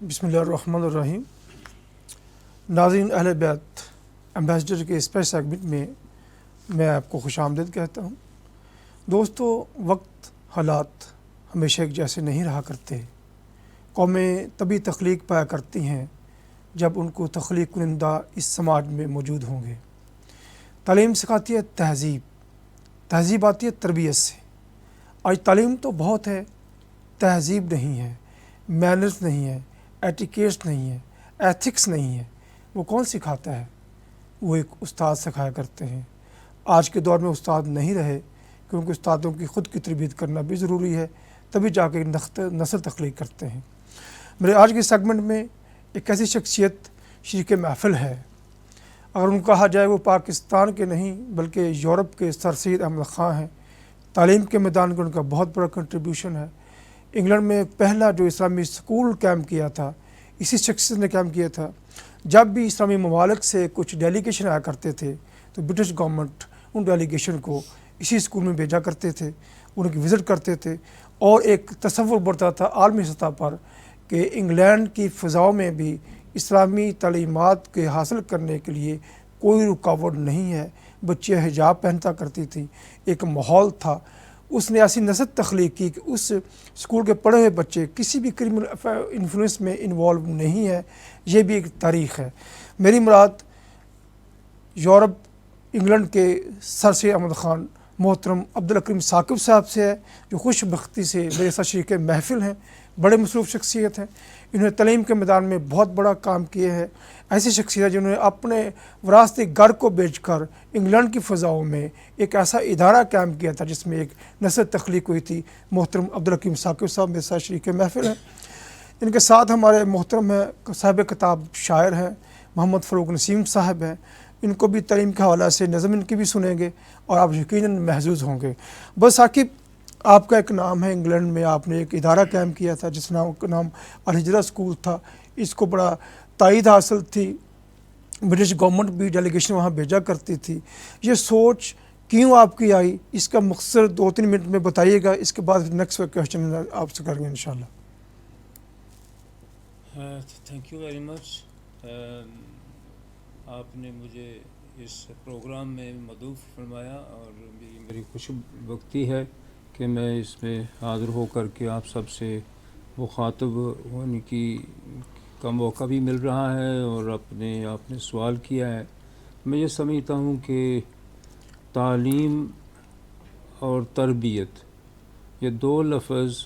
بسم اللہ الرحمن الرحیم۔ ناظرین اہل بیت ایمبیسڈر کے اسپیشل سیگمنٹ میں میں آپ کو خوش آمدید کہتا ہوں۔ دوستو، وقت حالات ہمیشہ ایک جیسے نہیں رہا کرتے۔ قومیں تبھی تخلیق پایا کرتی ہیں جب ان کو تخلیق کنندہ اس سماج میں موجود ہوں گے۔ تعلیم سکھاتی ہے تہذیب آتی ہے تربیت سے۔ آج تعلیم تو بہت ہے، تہذیب نہیں ہے، مینرز نہیں ہے، ایٹیکیٹس نہیں ہے، ایتھکس نہیں ہے۔ وہ کون سکھاتا ہے؟ وہ ایک استاد سکھایا کرتے ہیں۔ آج کے دور میں استاد نہیں رہے، کیونکہ استادوں کی خود کی تربیت کرنا بھی ضروری ہے، تبھی جا کے نسل تخلیق کرتے ہیں۔ میرے آج کے سیگمنٹ میں ایک ایسی شخصیت شریک محفل ہے، اگر ان کہا جائے وہ پاکستان کے نہیں بلکہ یورپ کے سر سید احمد خاں ہیں۔ تعلیم کے میدان کا ان کا بہت بڑا کنٹریبیوشن ہے۔ انگلینڈ میں پہلا جو اسلامی اسکول قائم کیا تھا اسی شخصیت نے قائم کیا تھا۔ جب بھی اسلامی ممالک سے کچھ ڈیلیگیشن آیا کرتے تھے تو برٹش گورنمنٹ ان ڈیلیگیشن کو اسی اسکول میں بھیجا کرتے تھے، ان کی وزٹ کرتے تھے، اور ایک تصور بڑھتا تھا عالمی سطح پر کہ انگلینڈ کی فضاؤں میں بھی اسلامی تعلیمات کے حاصل کرنے کے لیے کوئی رکاوٹ نہیں ہے۔ بچیاں حجاب پہنتا کرتی تھیں، ایک ماحول تھا۔ اس نے ایسی نسل تخلیق کی کہ اس اسکول کے پڑھے ہوئے بچے کسی بھی کرمنل انفلوئنس میں انوالو نہیں ہے۔ یہ بھی ایک تاریخ ہے۔ میری مراد یورپ انگلینڈ کے سر سید احمد خان محترم عبدالکریم ثاقب صاحب سے ہے، جو خوش بختی سے میرے ساتھ شریک محفل ہیں، بڑے مصروف شخصیت ہیں۔ انہوں نے تعلیم کے میدان میں بہت بڑا کام کیا ہے۔ ایسی شخصیت جنہوں نے اپنے وراثتی گھر کو بیچ کر انگلینڈ کی فضاؤں میں ایک ایسا ادارہ قائم کیا تھا جس میں ایک نسل تخلیق ہوئی تھی۔ محترم عبدالکریم ثاقب صاحب میرے ساتھ شریک محفل ہیں۔ ان کے ساتھ ہمارے محترم ہیں صاحب کتاب شاعر ہیں محمد فاروق نسیم صاحب ہیں۔ ان کو بھی تعلیم کے حوالے سے نظم ان کی بھی سنیں گے اور آپ یقیناً محظوظ ہوں گے۔ بس ثاقب، آپ کا ایک نام ہے، انگلینڈ میں آپ نے ایک ادارہ قائم کیا تھا جس کا نام الہجرہ اسکول تھا۔ اس کو بڑا تائید حاصل تھی، برٹش گورنمنٹ بھی ڈیلیگیشن وہاں بھیجا کرتی تھی۔ یہ سوچ کیوں آپ کی آئی، اس کا مختصر 2-3 منٹ میں بتائیے گا، اس کے بعد نیکسٹ کویسچن آپ سے کریں گے انشاءاللہ۔ Thank you very much. آپ نے مجھے اس پروگرام میں مدعو فرمایا اور میری خوش بختی ہے کہ میں اس میں حاضر ہو کر کے آپ سب سے مخاطب ہونے کا موقع بھی مل رہا ہے، اور آپ نے سوال کیا ہے۔ میں یہ سمجھتا ہوں کہ تعلیم اور تربیت یہ دو لفظ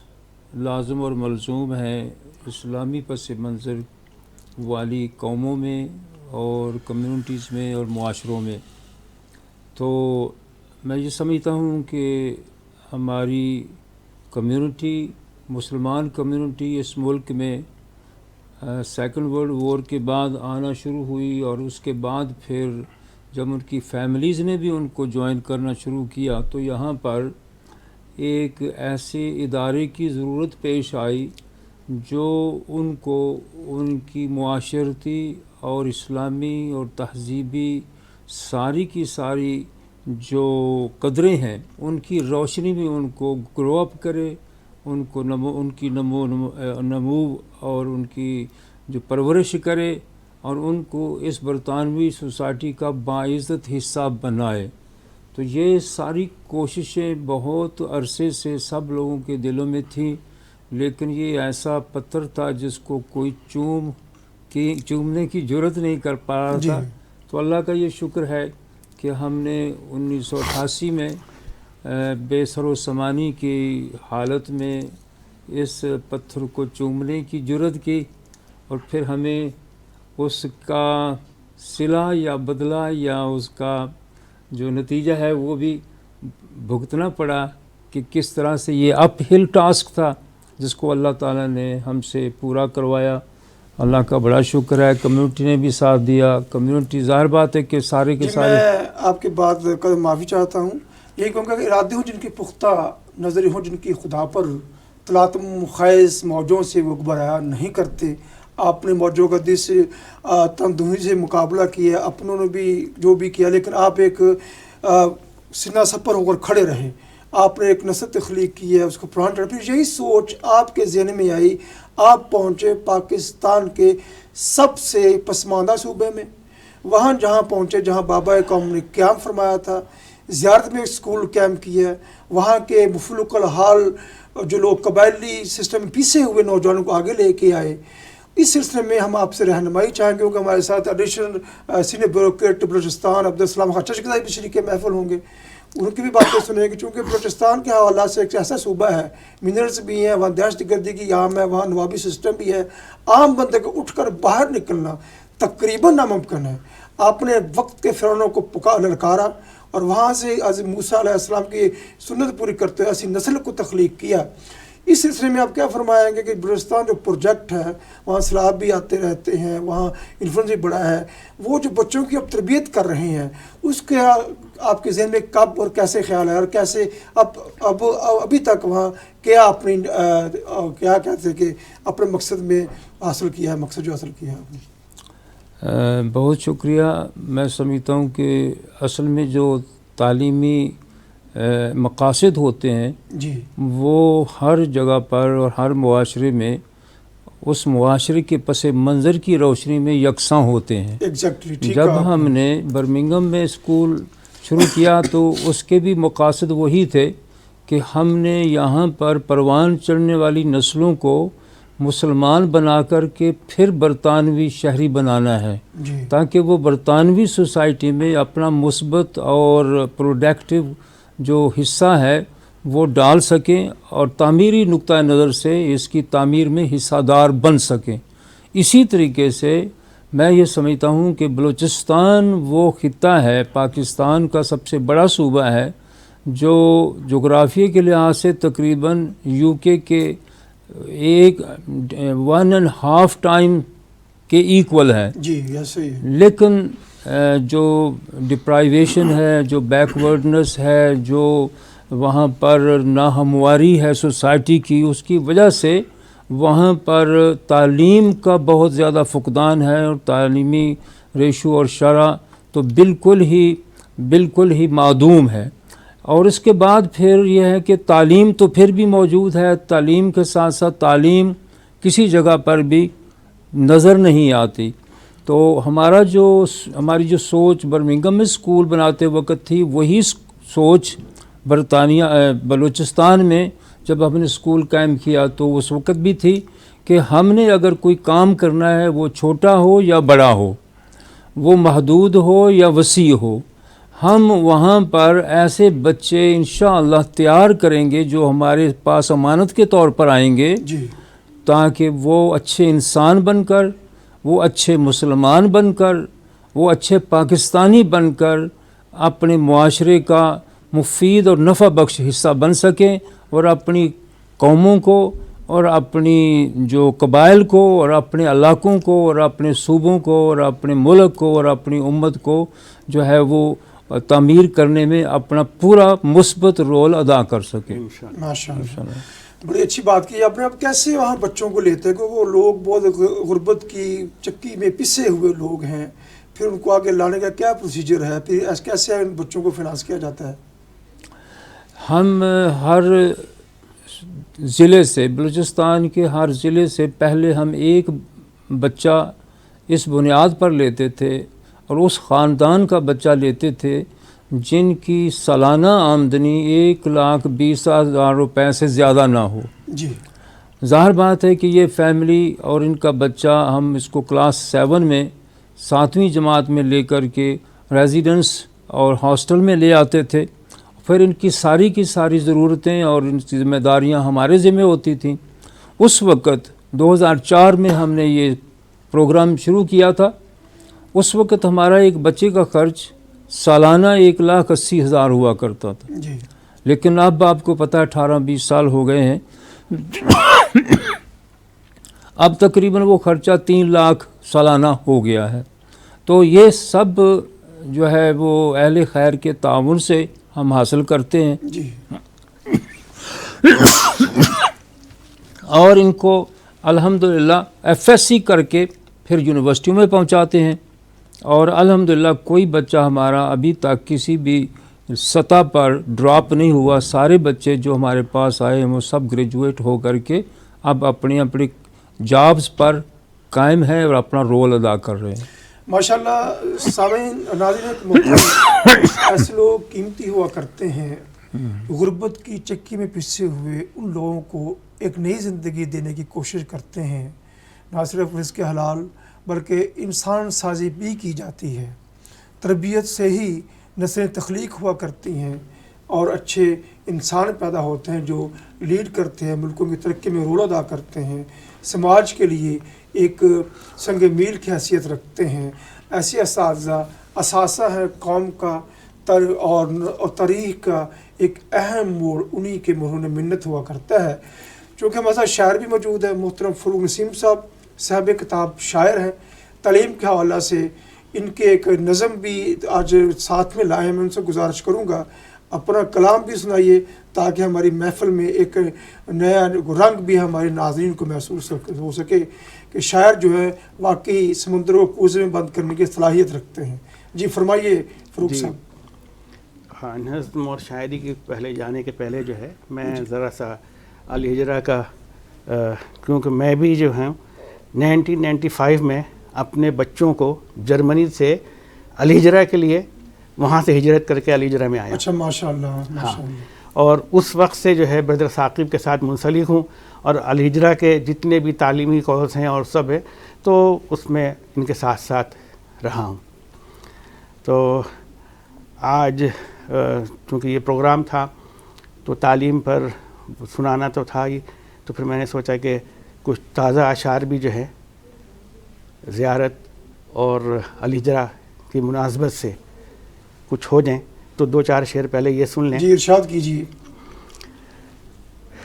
لازم اور ملزوم ہیں اسلامی پس منظر والی قوموں میں اور کمیونٹیز میں اور معاشروں میں۔ تو میں یہ سمجھتا ہوں کہ ہماری کمیونٹی، مسلمان کمیونٹی اس ملک میں سیکنڈ ورلڈ وار کے بعد آنا شروع ہوئی، اور اس کے بعد پھر جب ان کی فیملیز نے بھی ان کو جوائن کرنا شروع کیا تو یہاں پر ایک ایسے ادارے کی ضرورت پیش آئی جو ان کو ان کی معاشرتی اور اسلامی اور تہذیبی ساری کی ساری جو قدریں ہیں ان کی روشنی میں ان کو گرو اپ کرے، ان کو ان کی نمو اور ان کی جو پرورش کرے، اور ان کو اس برطانوی سوسائٹی کا باعزت حصہ بنائے۔ تو یہ ساری کوششیں بہت عرصے سے سب لوگوں کے دلوں میں تھیں، لیکن یہ ایسا پتھر تھا جس کو کوئی چومنے کی جرت نہیں کر پا رہا تھا۔ تو اللہ کا یہ شکر ہے کہ ہم نے 1988 میں بے سر و سامانی کی حالت میں اس پتھر کو چومنے کی جرت کی، اور پھر ہمیں اس کا صلہ یا بدلہ یا اس کا جو نتیجہ ہے وہ بھی بھگتنا پڑا کہ کس طرح سے یہ اپ ہل ٹاسک تھا جس کو اللہ تعالیٰ نے ہم سے پورا کروایا۔ اللہ کا بڑا شکر ہے، کمیونٹی نے بھی ساتھ دیا۔ کمیونٹی ظاہر بات ہے کہ سارے کے سارے، میں آپ کے بعد معافی چاہتا ہوں، یہی کہوں گا کہ ارادے ہوں جن کی پختہ نظری ہوں، جن کی خدا پر تلاطم خیز موجوں سے وہ گبرایا نہیں کرتے۔ آپ نے موجوں کا دس تندہی سے مقابلہ کیا، اپنوں نے بھی جو بھی کیا، لیکن آپ ایک سینہ سپر ہو کر کھڑے رہے۔ آپ نے ایک نسل تخلیق کی ہے، اس کو پران چڑھا۔ پھر یہی سوچ آپ کے ذہن میں آئی، آپ پہنچے پاکستان کے سب سے پسماندہ صوبے میں، وہاں جہاں پہنچے جہاں بابا قوم نے قیام فرمایا تھا، زیارت میں اسکول کیمپ کیا، وہاں کے مفلوق الحال جو لوگ قبائلی سسٹم میں پیسے ہوئے نوجوانوں کو آگے لے کے آئے. اس سلسلے میں ہم آپ سے رہنمائی چاہیں گے کیونکہ ہمارے ساتھ additional senior bureaucrat Balochistan Abdussalam Khan چشکدائی بھی شریک محفل ہوں گے، ان کی بھی باتیں سنیں گے، چونکہ بلوچستان کے حوالات سے ایک ایسا صوبہ ہے، منرلز بھی ہیں، وہاں دہشت گردی کی عام ہے، وہاں نوابی سسٹم بھی ہے، عام بندے کو اٹھ کر باہر نکلنا تقریباً ناممکن ہے. آپ نے وقت کے فرعونوں کو للکارا اور وہاں سے حضرت موسیٰ علیہ السلام کی سنت پوری کرتے ہوئے ایسی نسل کو تخلیق کیا. اس سلسلے میں آپ کیا فرمائیں گے کہ بلوچستان جو پروجیکٹ ہے وہاں سیلاب بھی آتے رہتے ہیں، وہاں انفلوئنس بھی بڑا ہے، وہ جو بچوں کی اب تربیت کر رہے ہیں اس کے آپ کے ذہن میں کب اور کیسے خیال ہے، اور کیسے ابھی تک وہاں کیا اپنی کیا کہتے ہیں کہ اپنے مقصد میں حاصل کیا ہے، مقصد جو حاصل کیا ہے آپ نے؟ بہت شکریہ. میں سمجھتا ہوں کہ اصل میں جو تعلیمی مقاصد ہوتے ہیں جی وہ ہر جگہ پر اور ہر معاشرے میں اس معاشرے کے پس منظر کی روشنی میں یکساں ہوتے ہیں. ایگزیکٹلی. جب ہم نے برمنگھم میں اسکول شروع کیا تو اس کے بھی مقاصد وہی تھے کہ ہم نے یہاں پر پروان چڑھنے والی نسلوں کو مسلمان بنا کر کے پھر برطانوی شہری بنانا ہے، تاکہ وہ برطانوی سوسائٹی میں اپنا مثبت اور پروڈکٹیو جو حصہ ہے وہ ڈال سکیں اور تعمیری نقطہ نظر سے اس کی تعمیر میں حصہ دار بن سکیں. اسی طریقے سے میں یہ سمجھتا ہوں کہ بلوچستان وہ خطہ ہے، پاکستان کا سب سے بڑا صوبہ ہے، جو جغرافیے کے لحاظ سے تقریباً یو کے 1.5 ٹائم کے ایکول ہے. جی ایسے ہی. لیکن جو ڈپرائیویشن ہے، جو بیکورڈنس ہے، جو وہاں پر ناہمواری ہے سوسائٹی کی، اس کی وجہ سے وہاں پر تعلیم کا بہت زیادہ فقدان ہے، اور تعلیمی ریشو اور شرح تو بالکل ہی معدوم ہے. اور اس کے بعد پھر یہ ہے کہ تعلیم تو پھر بھی موجود ہے، تعلیم کے ساتھ ساتھ تعلیم کسی جگہ پر بھی نظر نہیں آتی. تو ہماری جو سوچ برمنگھم میں اسکول بناتے وقت تھی، وہی سوچ بلوچستان میں جب ہم نے اسکول قائم کیا تو اس وقت بھی تھی کہ ہم نے اگر کوئی کام کرنا ہے، وہ چھوٹا ہو یا بڑا ہو، وہ محدود ہو یا وسیع ہو، ہم وہاں پر ایسے بچے انشاءاللہ تیار کریں گے جو ہمارے پاس امانت کے طور پر آئیں گے، تاکہ وہ اچھے انسان بن کر، وہ اچھے مسلمان بن کر، وہ اچھے پاکستانی بن کر اپنے معاشرے کا مفید اور نفع بخش حصہ بن سکیں، اور اپنی قوموں کو اور اپنی جو قبائل کو اور اپنے علاقوں کو اور اپنے صوبوں کو اور اپنے ملک کو اور اپنی امت کو جو ہے وہ تعمیر کرنے میں اپنا پورا مثبت رول ادا کر سکیں. ماشاء اللہ. بڑی اچھی بات کی آپ نے. اب کیسے وہاں بچوں کو لیتے ہیں کہ وہ لوگ بہت غربت کی چکی میں پسے ہوئے لوگ ہیں، پھر ان کو آگے لانے کا کیا پروسیجر ہے، پھر کیسے ان بچوں کو فنانس کیا جاتا ہے؟ ہم ہر ضلع سے، بلوچستان کے ہر ضلع سے پہلے ہم ایک بچہ اس بنیاد پر لیتے تھے اور اس خاندان کا بچہ لیتے تھے جن کی سالانہ آمدنی 1,20,000 روپے سے زیادہ نہ ہو. جی ظاہر بات ہے کہ یہ فیملی اور ان کا بچہ ہم اس کو کلاس 7 میں 7ویں جماعت میں لے کر کے ریزیڈنس اور ہاسٹل میں لے آتے تھے. پھر ان کی ساری ضرورتیں اور ان کی ذمہ داریاں ہمارے ذمہ ہوتی تھیں. اس وقت 2004 میں ہم نے یہ پروگرام شروع کیا تھا. اس وقت ہمارا ایک بچے کا خرچ سالانہ 1,80,000 ہوا کرتا تھا. جی لیکن اب آپ کو پتہ 18-20 سال ہو گئے ہیں، اب تقریباً وہ خرچہ 3 لاکھ سالانہ ہو گیا ہے. تو یہ سب جو ہے وہ اہل خیر کے تعاون سے ہم حاصل کرتے ہیں. جی اور ان کو الحمدللہ FSC کر کے پھر یونیورسٹیوں میں پہنچاتے ہیں. اور الحمدللہ کوئی بچہ ہمارا ابھی تک کسی بھی سطح پر ڈراپ نہیں ہوا. سارے بچے جو ہمارے پاس آئے ہیں وہ سب گریجویٹ ہو کر کے اب اپنی जॉब्स पर कायम है और अपना रोल अदा कर रहे हैं। माशाल्लाह सामीन नाज़रीन, ऐसे लोग कीमती हुआ करते हैं गुर्बत की चक्की में पिसे हुए उन लोगों को एक नई ज़िंदगी देने की कोशिश करते हैं। ना सिर्फ रिज़्क़ हलाल बल्कि इंसान साजी भी की जाती है। तरबियत से ही नस्लें तख्लीक हुआ करती हैं और अच्छे इंसान पैदा होते हैं जो लीड करते हैं, मुल्कों की तरक्की में रोल अदा करते हैं, समाज के लिए एक संग मील की हैसियत रखते हैं। ऐसे असासा है कौम का और तारीख़ का एक अहम मोड़ उन्हीं के मरहून मिन्नत हुआ करता है। चूँकि हमारे साथ शायर भी मौजूद है, मोहतरम फ़रूक नसीम साहब साहब किताब शायर हैं। तालीम के हवाला से इनके एक नज़म भी आज साथ में लाए हैं। मैं उनसे गुजारिश करूँगा अपना कलाम भी सुनाइए ताकि हमारी महफ़िल में एक नया रंग भी हमारे नाज़रीन को महसूस हो सके कि शायर जो है वाकई समुद्रों को कूज़े में बंद करने की सलाहियत रखते हैं। जी फरमाइए फ़रूक साहब। हाँ, नज़्म और शायरी के पहले जाने के पहले जो है मैं ज़रा सा अल हिजरा का क्योंकि मैं भी जो हूँ 1995 में अपने बच्चों को जर्मनी से अल हिजरा के लिए वहाँ से हिजरत करके अल हिजरा में आया। अच्छा माशाअल्लाह माशाअल्लाह। हाँ, और उस वक्त से जो है ब्रदर साकिब के साथ मुंसलिक हूँ और अल हिजरा के जितने भी तालीमी कोर्स हैं और सब है तो उसमें इनके साथ साथ रहा हूँ। तो आज चूँकि ये प्रोग्राम था तो तालीम पर सुनाना तो था ही, तो फिर मैंने सोचा कि कुछ ताज़ा अशार भी जो है ज़ियारत और अल हिजरा की मुनासबत से कुछ हो जाएं, तो दो चार शेर पहले ये सुन लें। जी इरशाद कीजिए।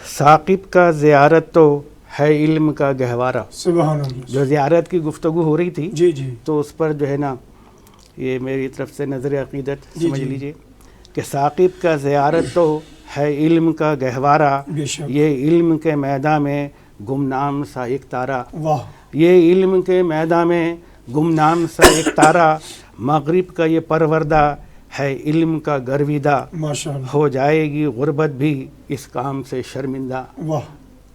साकिब का ज़ियारत तो है इल्म का गहवारा। सुभान अल्लाह। जो ज़ियारत की गुफ्तगू हो रही थी जी जी तो उस पर जो है ना ये मेरी तरफ से नज़र अक़ीदत समझ जी। लीजिए कि साकिब का ज़ियारत तो है इल्म का गहवारा, बेशक। ये इल्म के मैदान में गुमनाम सा एक तारा। वाह। ये इल्म के मैदान में गुमनाम सा एक तारा, मगरिब का ये परवरदा है इल्म का गर्विदा, माशाअल्लाह। हो जाएगी गुर्बत भी इस काम से शर्मिंदा। वाह।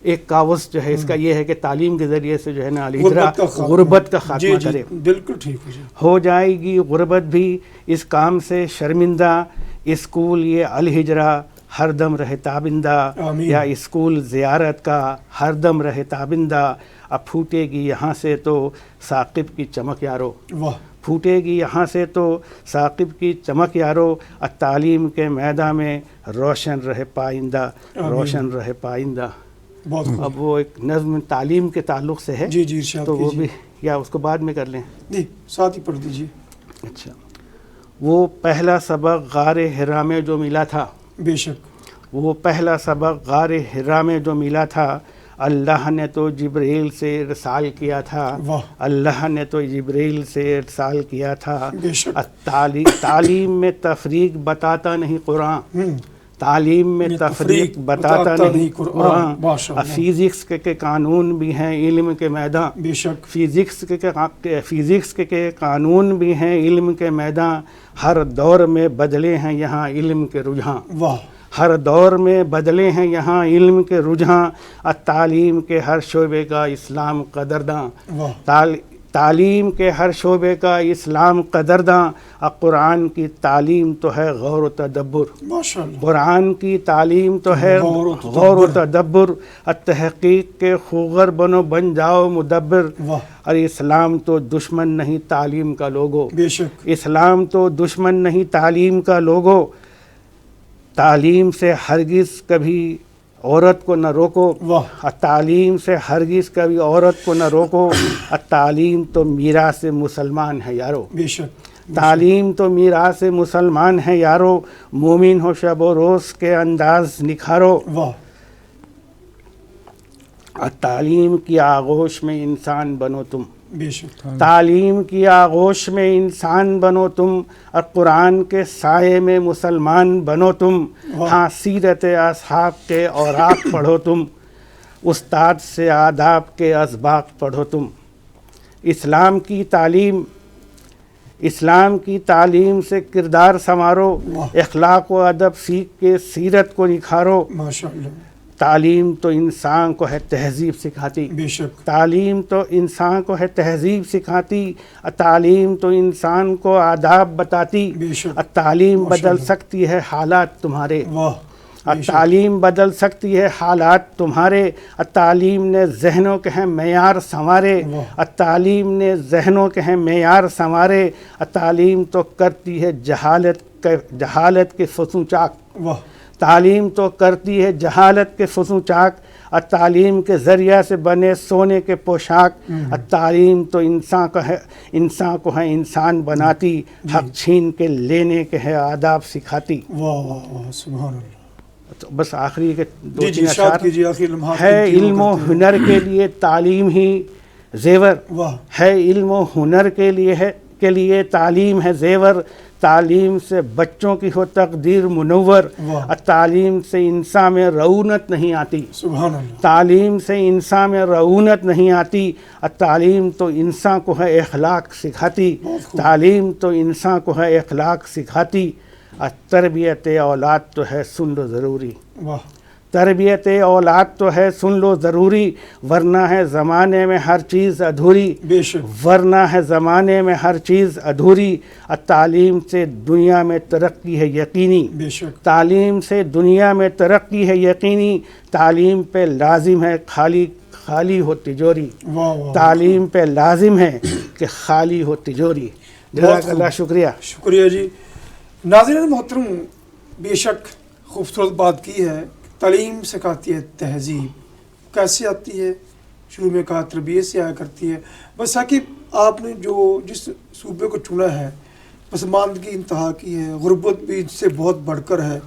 एक कावस जो है इसका ये है कि तालीम के ज़रिए से जो है ना अल हिजरा गुर्बत का खात्मा करे। बिल्कुल ठीक है जी। हो जाएगी गुर्बत भी इस काम से शर्मिंदा, स्कूल ये अल हिजरा हरदम रहे ताबिंदा, आमीन। या स्कूल ज़ियारत का हरदम रहे ताबिंदा। अब फूटेगी यहाँ से तो साकिब की चमक यारो, वाह। फूटेगी यहाँ से तो साकिब की चमक यारो, तालीम के मैदान में रोशन रहे पाइंदा, रोशन रहे पाइंदा। बहुत खूब। अब वो एक नज़्म तालीम के ताल्लुक़ से है जी जी इरशाद तो वो कीजिए। भी या उसको बाद में कर लें। जी साथ ही पढ़ दीजिए। अच्छा, वो पहला सबक गारे हिरा में जो मिला था, बेशक। वो पहला सबक गारे हिरा में जो मिला था, अल्लाह ने तो जिब्रील से इरसाल किया था, वाह। अल्लाह ने तो जिब्रील से इरसाल किया था। बेशक। तालीम में तफरीक बताता नहीं कुरान, तालीम में तफरीक बताता नहीं कुरान। फिज़िक्स के कानून भी हैं इल्म के मैदान, बेशक। फिज़िक्स के कानून भी हैं इल्म के मैदान। हर दौर में बदले हैं यहाँ इल्म के रुझान, वाह। हर दौर में बदले हैं यहाँ इल्म के रुझान। तालीम के हर शोबे का इस्लाम कदरदां, वाह। तालीम के हर शोबे का इस्लाम कदरदां। कुरान की तालीम तो है गौर व तदब्बुर, माशाअल्लाह। कुरान की तालीम तो है गौर व तदब्बुर। तहक़ीक़ के खूगर बनो बन जाओ मुदब्बिर, वाह। अरे इस्लाम तो दुश्मन नहीं तालीम का लोगो, बेशक। इस्लाम तो दुश्मन नहीं तालीम का लोगो। तालीम से हरगिज़ कभी औरत को न रोको, वाह। तालीम से हरगिज़ कभी औरत को न रोको। तालीम तो मीरास मुसलमान है यारो, बेशक। तालीम तो मीरास मुसलमान है यारो। मोमिन हो शब व रोज़ के अंदाज निखारो, वाह। तालीम की आगोश में इंसान बनो तुम, बेशक। तालीम की आगोश में इंसान बनो तुम। और कुरान के साये में मुसलमान बनो तुम। हाँ, सीरत असहाब के औराक पढ़ो तुम, उस्ताद से आदाब के असबाक पढ़ो तुम। इस्लाम की तालीम से किरदार संवारो, इखलाक व अदब सीख के सीरत को निखारो। माशाअल्लाह। تعلیم تو انسان کو ہے تہذیب سکھاتی، بے شک، تعلیم تو انسان کو ہے تہذیب سکھاتی، تعلیم تو انسان کو آداب بتاتی، بے شک، تعلیم ماشاء بدل اللہ، سکتی ہے حالات تمہارے، واہ، بے شک، تعلیم بدل سکتی ہے حالات تمہارے، تعلیم نے ذہنوں کے ہیں معیار سنوارے، واہ، تعلیم نے ذہنوں کے ہیں معیار سنوارے، تعلیم تو کرتی ہے جہالت کے فسوں چاک، واہ، تعلیم تو کرتی ہے جہالت کے فسوں چاک، تعلیم کے ذریعہ سے بنے سونے کے پوشاک، تعلیم تو انسان کو ہے انسان بناتی، حق چھین کے لینے کے ہے آداب سکھاتی۔ واہ واہ واہ، سبحان اللہ۔ تو بس آخری کے دو جی جی، تین ارشاد اشعار کیجیے آخری لمحات ہے۔ کی علم و کرتے ہیں۔ ہنر کے لیے تعلیم ہی زیور، واہ، ہے علم و ہنر کے لیے تعلیم ہے زیور، تعلیم سے بچوں کی ہو تقدیر منور، واہ، تعلیم سے انسان میں رعونت نہیں آتی، سبحان اللہ، تعلیم سے انسان میں رعونت نہیں آتی، تعلیم تو انسان کو ہے اخلاق سکھاتی، بہت خوب۔ تعلیم تو انسان کو ہے اخلاق سکھاتی، تربیت اولاد تو ہے سن لو ضروری، واہ، تربیت اولاد تو ہے سن لو ضروری، ورنہ ہے زمانے میں ہر چیز ادھوری، بے شک، ورنہ ہے زمانے میں ہر چیز ادھوری، تعلیم سے دنیا میں ترقی ہے یقینی، بے شک، تعلیم سے دنیا میں ترقی ہے یقینی، تعلیم پہ لازم ہے خالی ہو تجوری، واہ واہ، تعلیم پہ لازم ہے کہ خالی ہو تجوری۔ جزاک اللہ، شکریہ۔ شکریہ جی۔ ناظرین محترم، بے شک خوبصورت بات کی ہے، تعلیم سکھاتی ہے تہذیب، کیسے آتی ہے؟ شروع میں کہا تربیت سے آیا کرتی ہے۔ بس ثاقب، آپ نے جس صوبے کو چنا ہے، پسماندگی انتہا کی ہے، غربت بھی اس سے بہت بڑھ کر ہے،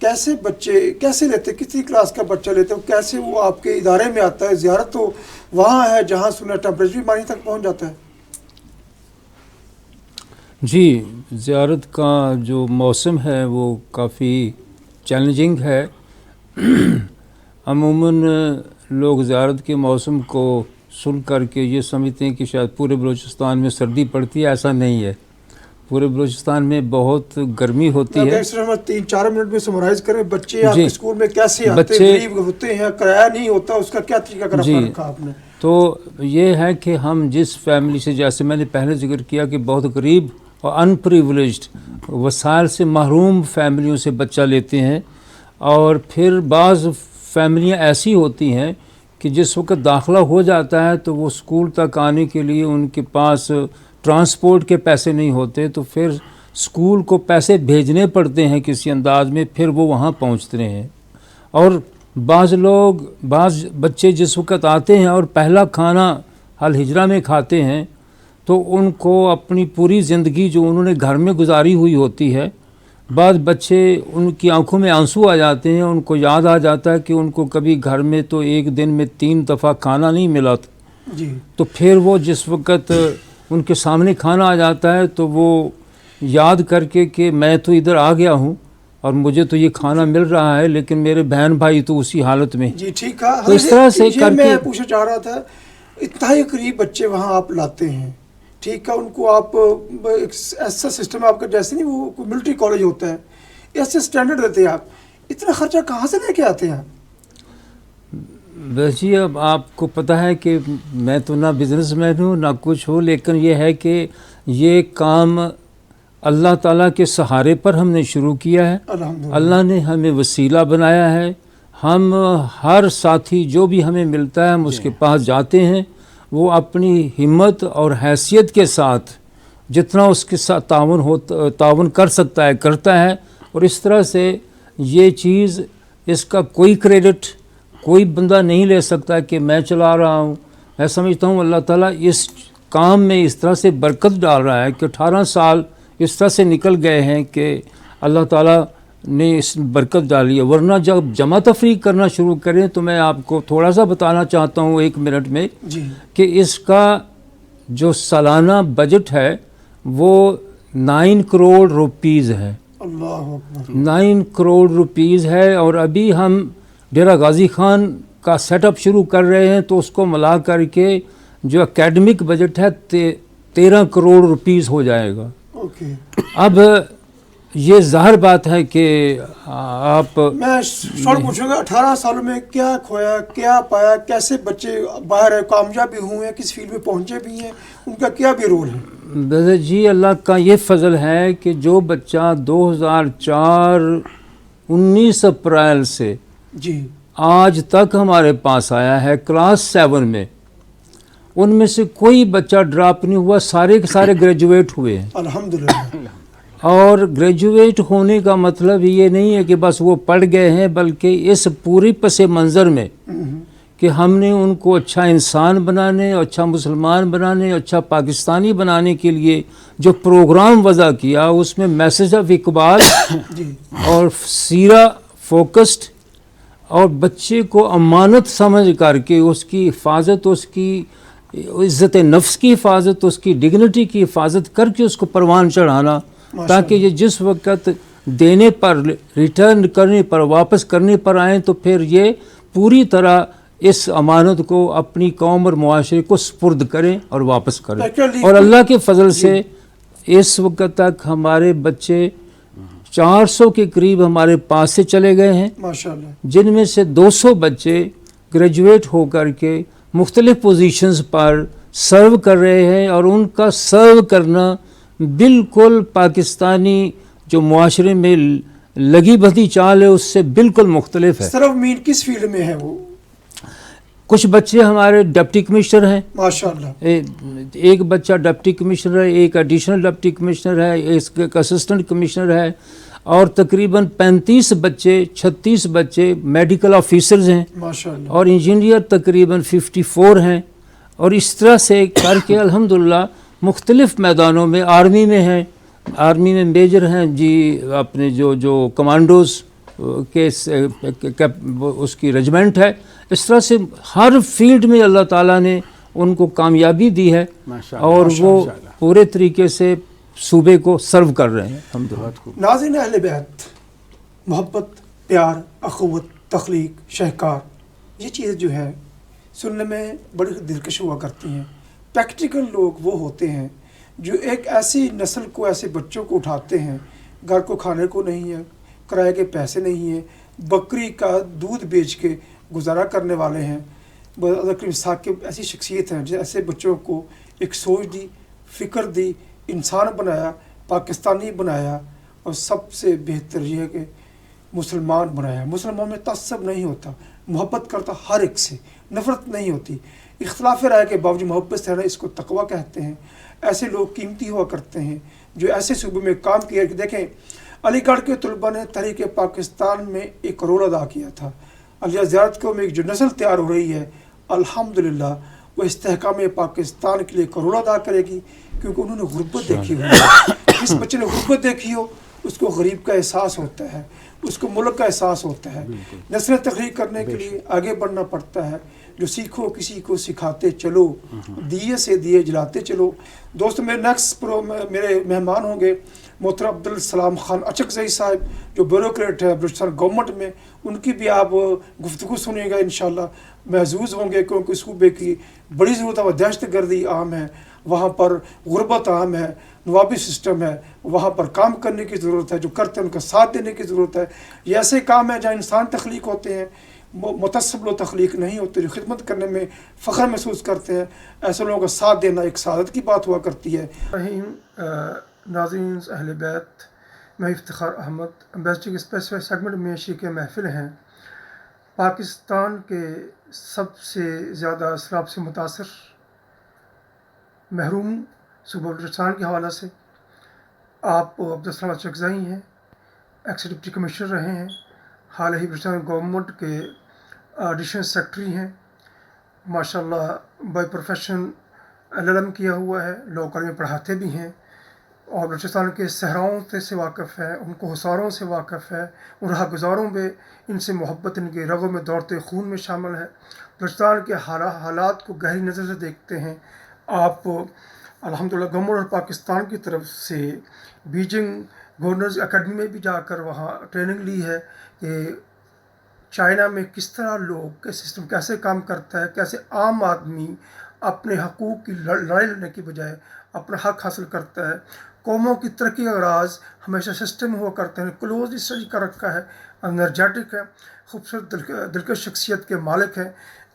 کیسے بچے کیسے لیتے، کتنی کلاس کا بچہ لیتے ہو، کیسے وہ آپ کے ادارے میں آتا ہے؟ زیارت تو وہاں ہے جہاں سنا ٹیمپریچر پانی تک پہنچ جاتا ہے۔ جی، زیارت کا جو موسم ہے وہ کافی چیلنجنگ ہے۔ عموماً لوگ زیارت کے موسم کو سن کر کے یہ سمجھتے ہیں کہ شاید پورے بلوچستان میں سردی پڑتی ہے، ایسا نہیں ہے۔ پورے بلوچستان میں بہت گرمی ہوتی ہے۔ صرف 3-4 منٹ میں سمرائز کریں، بچے آپ جی، کے اسکول میں کیسے آتے ہیں؟ غریب ہوتے ہیں، کرایہ نہیں ہوتا، اس کا کیا طریقہ کار رکھا آپ نے؟ تو یہ ہے کہ ہم جس فیملی سے، جیسے میں نے پہلے ذکر کیا کہ بہت غریب اور ان پریولیجڈ وسائل سے محروم فیملیوں سے بچہ لیتے ہیں، اور پھر بعض فیملیاں ایسی ہوتی ہیں کہ جس وقت داخلہ ہو جاتا ہے تو وہ اسکول تک آنے کے لیے ان کے پاس ٹرانسپورٹ کے پیسے نہیں ہوتے، تو پھر اسکول کو پیسے بھیجنے پڑتے ہیں کسی انداز میں، پھر وہ وہاں پہنچتے ہیں۔ اور بعض بچے جس وقت آتے ہیں اور پہلا کھانا الحجرہ میں کھاتے ہیں تو ان کو اپنی پوری زندگی جو انہوں نے گھر میں گزاری ہوئی ہوتی ہے، بعض بچے ان کی آنکھوں میں آنسو آ جاتے ہیں، ان کو یاد آ جاتا ہے کہ ان کو کبھی گھر میں تو ایک دن میں 3 دفعہ کھانا نہیں ملا تھا، جی، تو پھر وہ جس وقت ان کے سامنے کھانا آ جاتا ہے تو وہ یاد کر کے کہ میں تو ادھر آ گیا ہوں اور مجھے تو یہ کھانا مل رہا ہے، لیکن میرے بہن بھائی تو اسی حالت میں۔ جی ٹھیک ہے۔ تو اس طرح سے یہ کر میں کے پوچھنا چاہ رہا تھا، اتنا قریب بچے وہاں آپ لاتے ہیں، ٹھیک ہے، ان کو آپ ایسا سسٹم آپ کا جیسے نہیں وہ ملٹری کالج ہوتا ہے، ایسے اسٹینڈرڈ دیتے ہیں، آپ اتنا خرچہ کہاں سے لے کے آتے ہیں؟ بس جی، اب آپ کو پتہ ہے کہ میں تو نہ بزنس مین ہوں نہ کچھ ہوں، لیکن یہ ہے کہ یہ کام اللہ تعالیٰ کے سہارے پر ہم نے شروع کیا ہے۔ الحمدللہ، اللہ نے ہمیں وسیلہ بنایا ہے۔ ہم ہر ساتھی جو بھی ہمیں ملتا ہے ہم اس کے پاس جاتے ہیں، وہ اپنی ہمت اور حیثیت کے ساتھ جتنا اس کے ساتھ تعاون کر سکتا ہے کرتا ہے، اور اس طرح سے یہ چیز، اس کا کوئی کریڈٹ کوئی بندہ نہیں لے سکتا کہ میں چلا رہا ہوں۔ میں سمجھتا ہوں اللہ تعالیٰ اس کام میں اس طرح سے برکت ڈال رہا ہے کہ 18 سال اس طرح سے نکل گئے ہیں کہ اللہ تعالیٰ نے اس برکت ڈالی ہے۔ ورنہ جب جمع تفریق کرنا شروع کریں تو میں آپ کو تھوڑا سا بتانا چاہتا ہوں 1 منٹ میں جی، کہ اس کا جو سالانہ بجٹ ہے وہ 9 کروڑ روپیز ہے، اللہ اکبر، 9 کروڑ روپیز ہے۔ اور ابھی ہم ڈیرہ غازی خان کا سیٹ اپ شروع کر رہے ہیں تو اس کو ملا کر کے جو اکیڈمک بجٹ ہے 13 کروڑ روپیز ہو جائے گا۔ اوکے، اب ये ज़ाहिर बात है कि आप मैं सवाल पूछूंगा, 18 सालों में क्या खोया, क्या पाया, कैसे बच्चे बाहर कामयाब भी हुए हैं, किस फील्ड में पहुंचे भी हैं, उनका क्या भी रोल है? ब्रदर जी, अल्लाह का ये फ़ज़ल है कि जो बच्चा 2004 19 अप्रैल से जी आज तक हमारे पास आया है क्लास 7 में, उनमें से कोई बच्चा ड्रॉप नहीं हुआ, सारे के सारे ग्रेजुएट हुए हैं। अल्हम्दुलिल्लाह। और ग्रेजुएट होने का मतलब ये नहीं है कि बस वो पढ़ गए हैं, बल्कि इस पूरी पस मंज़र में कि हमने उनको अच्छा इंसान बनाने, अच्छा मुसलमान बनाने, अच्छा पाकिस्तानी बनाने के लिए जो प्रोग्राम वज़ा किया, उसमें मैसेज ऑफ इकबाल जी और सीरा फोकस्ड और बच्चे को अमानत समझ करके उसकी हिफाजत, उसकी इज़्ज़त नफ्स की हिफाजत, उसकी डिग्निटी की हिफाजत करके उसको परवान चढ़ाना, ताकि ये जिस वक्त देने पर, रिटर्न करने पर, वापस करने पर आएँ तो फिर ये पूरी तरह इस अमानत को अपनी कौम और मुआशरे को सुपुर्द करें और वापस करें। और अल्लाह के फजल से इस वक्त तक हमारे बच्चे 400 के करीब हमारे पास से चले गए हैं, माशाल्लाह, जिनमें से 200 बच्चे ग्रेजुएट होकर के मुख्तलिफ पोजीशंस पर सर्व कर रहे हैं। और उनका सर्व करना बिल्कुल पाकिस्तानी जो मुआशरे में लगी बधी चाल है उससे बिल्कुल मुख्तलिफ है। सरव मीन किस फील्ड में है वो? कुछ बच्चे हमारे डिप्टी कमिश्नर हैं, माशाल्लाह। एक बच्चा डिप्टी कमिश्नर है, एक एडिशनल डिप्टी कमिश्नर है, एक असिस्टेंट कमिश्नर है, और तकरीबन 35 बच्चे, 36 बच्चे मेडिकल ऑफिसर्स हैं, माशाल्लाह। और इंजीनियर तकरीबन 54 हैं। और इस तरह से करके अल्हम्दुलिल्लाह मुख्तलिफ मैदानों में, आर्मी में हैं, आर्मी में मेजर हैं जी, अपने जो कमांडोज़ के उसकी रेजिमेंट है। इस तरह से हर फील्ड में अल्लाह ताला ने उनको कामयाबी दी है और वो पूरे तरीके से सूबे को सर्व कर रहे हैं। अल्हम्दुलिल्लाह। नाज़रीन अहले बैत, मोहब्बत, प्यार, अखुवत, तख्लीक, शहकार, ये चीज़ें जो है सुनने में बड़ी दिलकश हुआ करती हैं। प्रैक्टिकल लोग वो होते हैं जो एक ऐसी नस्ल को, ऐसे बच्चों को उठाते हैं, घर को खाने को नहीं है, किराए के पैसे नहीं हैं, बकरी का दूध बेच के गुजारा करने वाले हैं। करीम साकिब ऐसी शख्सियत हैं जो ऐसे बच्चों को एक सोच दी, फ़िक्र दी, इंसान बनाया, पाकिस्तानी बनाया, और सबसे बेहतर यह है कि मुसलमान बनाया। मुसलमान में तअस्सुब नहीं होता, मोहब्बत करता हर एक से, नफ़रत नहीं होती। इख्तिलाफ़ राय के बावजूद मोहब्बत से रहना, इसको तकवा कहते हैं। ऐसे लोग कीमती हुआ करते हैं जो ऐसे सूबे में काम किया। देखें, अलीगढ़ के तलबा ने तहरीक पाकिस्तान में एक रोल अदा किया था। अलिया ज़ियारत को में एक जो नस्ल तैयार हो रही है, अल्हम्दुलिल्लाह वो इस्तेहकाम पाकिस्तान के लिए एक रोल अदा करेगी, क्योंकि उन्होंने गुर्बत देखी हुई। जिस बच्चे ने गुर्बत देखी हो उसको गरीब का एहसास होता है, उसको मुल्क का एहसास होता है। नस्ल तख्लीक करने के लिए आगे बढ़ना पड़ता है। जो सीखो किसी को सिखाते चलो, दिए से दिए जलाते चलो। दोस्तों, मेरे नेक्स्ट मेरे मेहमान होंगे मोहतरम अब्दुल सलाम खान अचकज़ई साहब, जो ब्यूरोक्रेट है बलूचिस्तान गवर्नमेंट में। उनकी भी आप गुफ्तगू सुनिएगा, इंशाल्लाह महजूज़ होंगे, क्योंकि सूबे की बड़ी ज़रूरत है। वह दहशत गर्दी आम है, वहाँ पर गुर्बत आम है, नवाबी सिस्टम है, वहाँ पर काम करने की ज़रूरत है। जो करते हैं उनका साथ देने की ज़रूरत है। ये ऐसे काम है जहाँ इंसान तख्लीक होते हैं, मुतस्सब लोग तख्लीक नहीं होते, जो खिदमत करने में फ़ख्र महसूस करते हैं। ऐसे लोगों का साथ देना एक सादत की बात हुआ करती है। नाज़रीन अहले बैत, मैं इफ्तिखार अहमद, एम्बेसडर के स्पेसिफिक सेगमेंट में शरीक महफिल हैं। पाकिस्तान के सबसे ज़्यादा सैलाब से मुतासर महरूम सूबा बलूचिस्तान के हवाले से आप अब्दुल सलाम अचकज़ई हैं, एक्स डिप्टी कमिश्नर रहे हैं, हाल ही बलूचिस्तान गवर्नमेंट के एडिशनल सेक्रेटरी हैं। माशाल्लाह बाय प्रोफेशन LLM किया हुआ है, लॉ कॉलेज में पढ़ाते भी हैं, और बलूचिस्तान के सहराओं से वाक़फ़ है, उनको हुसारों से वाक़फ़ है, उन राहगुज़ारों में इनसे मोहब्बत इनके रगों में दौड़ते खून में शामिल है। बलूचिस्तान के हालात को गहरी नज़र से देखते हैं आप। अल्हम्दुलिल्लाह गवर्नमेंट और पाकिस्तान की तरफ से बीजिंग गवर्नर्स एकेडमी में भी जाकर वहाँ ट्रेनिंग ली है कि चाइना में किस तरह लोग के सिस्टम कैसे काम करता है, कैसे आम आदमी اپنے حقوق کی لڑائی لڑنے کی بجائے اپنا حق حاصل کرتا ہے. قوموں کی ترقی کا راز ہمیشہ سسٹم ہوا کرتے ہیں. کلوز اسٹڈی کر رکھا ہے. انرجیٹک ہے. خوبصورت دلکش شخصیت کے مالک ہیں.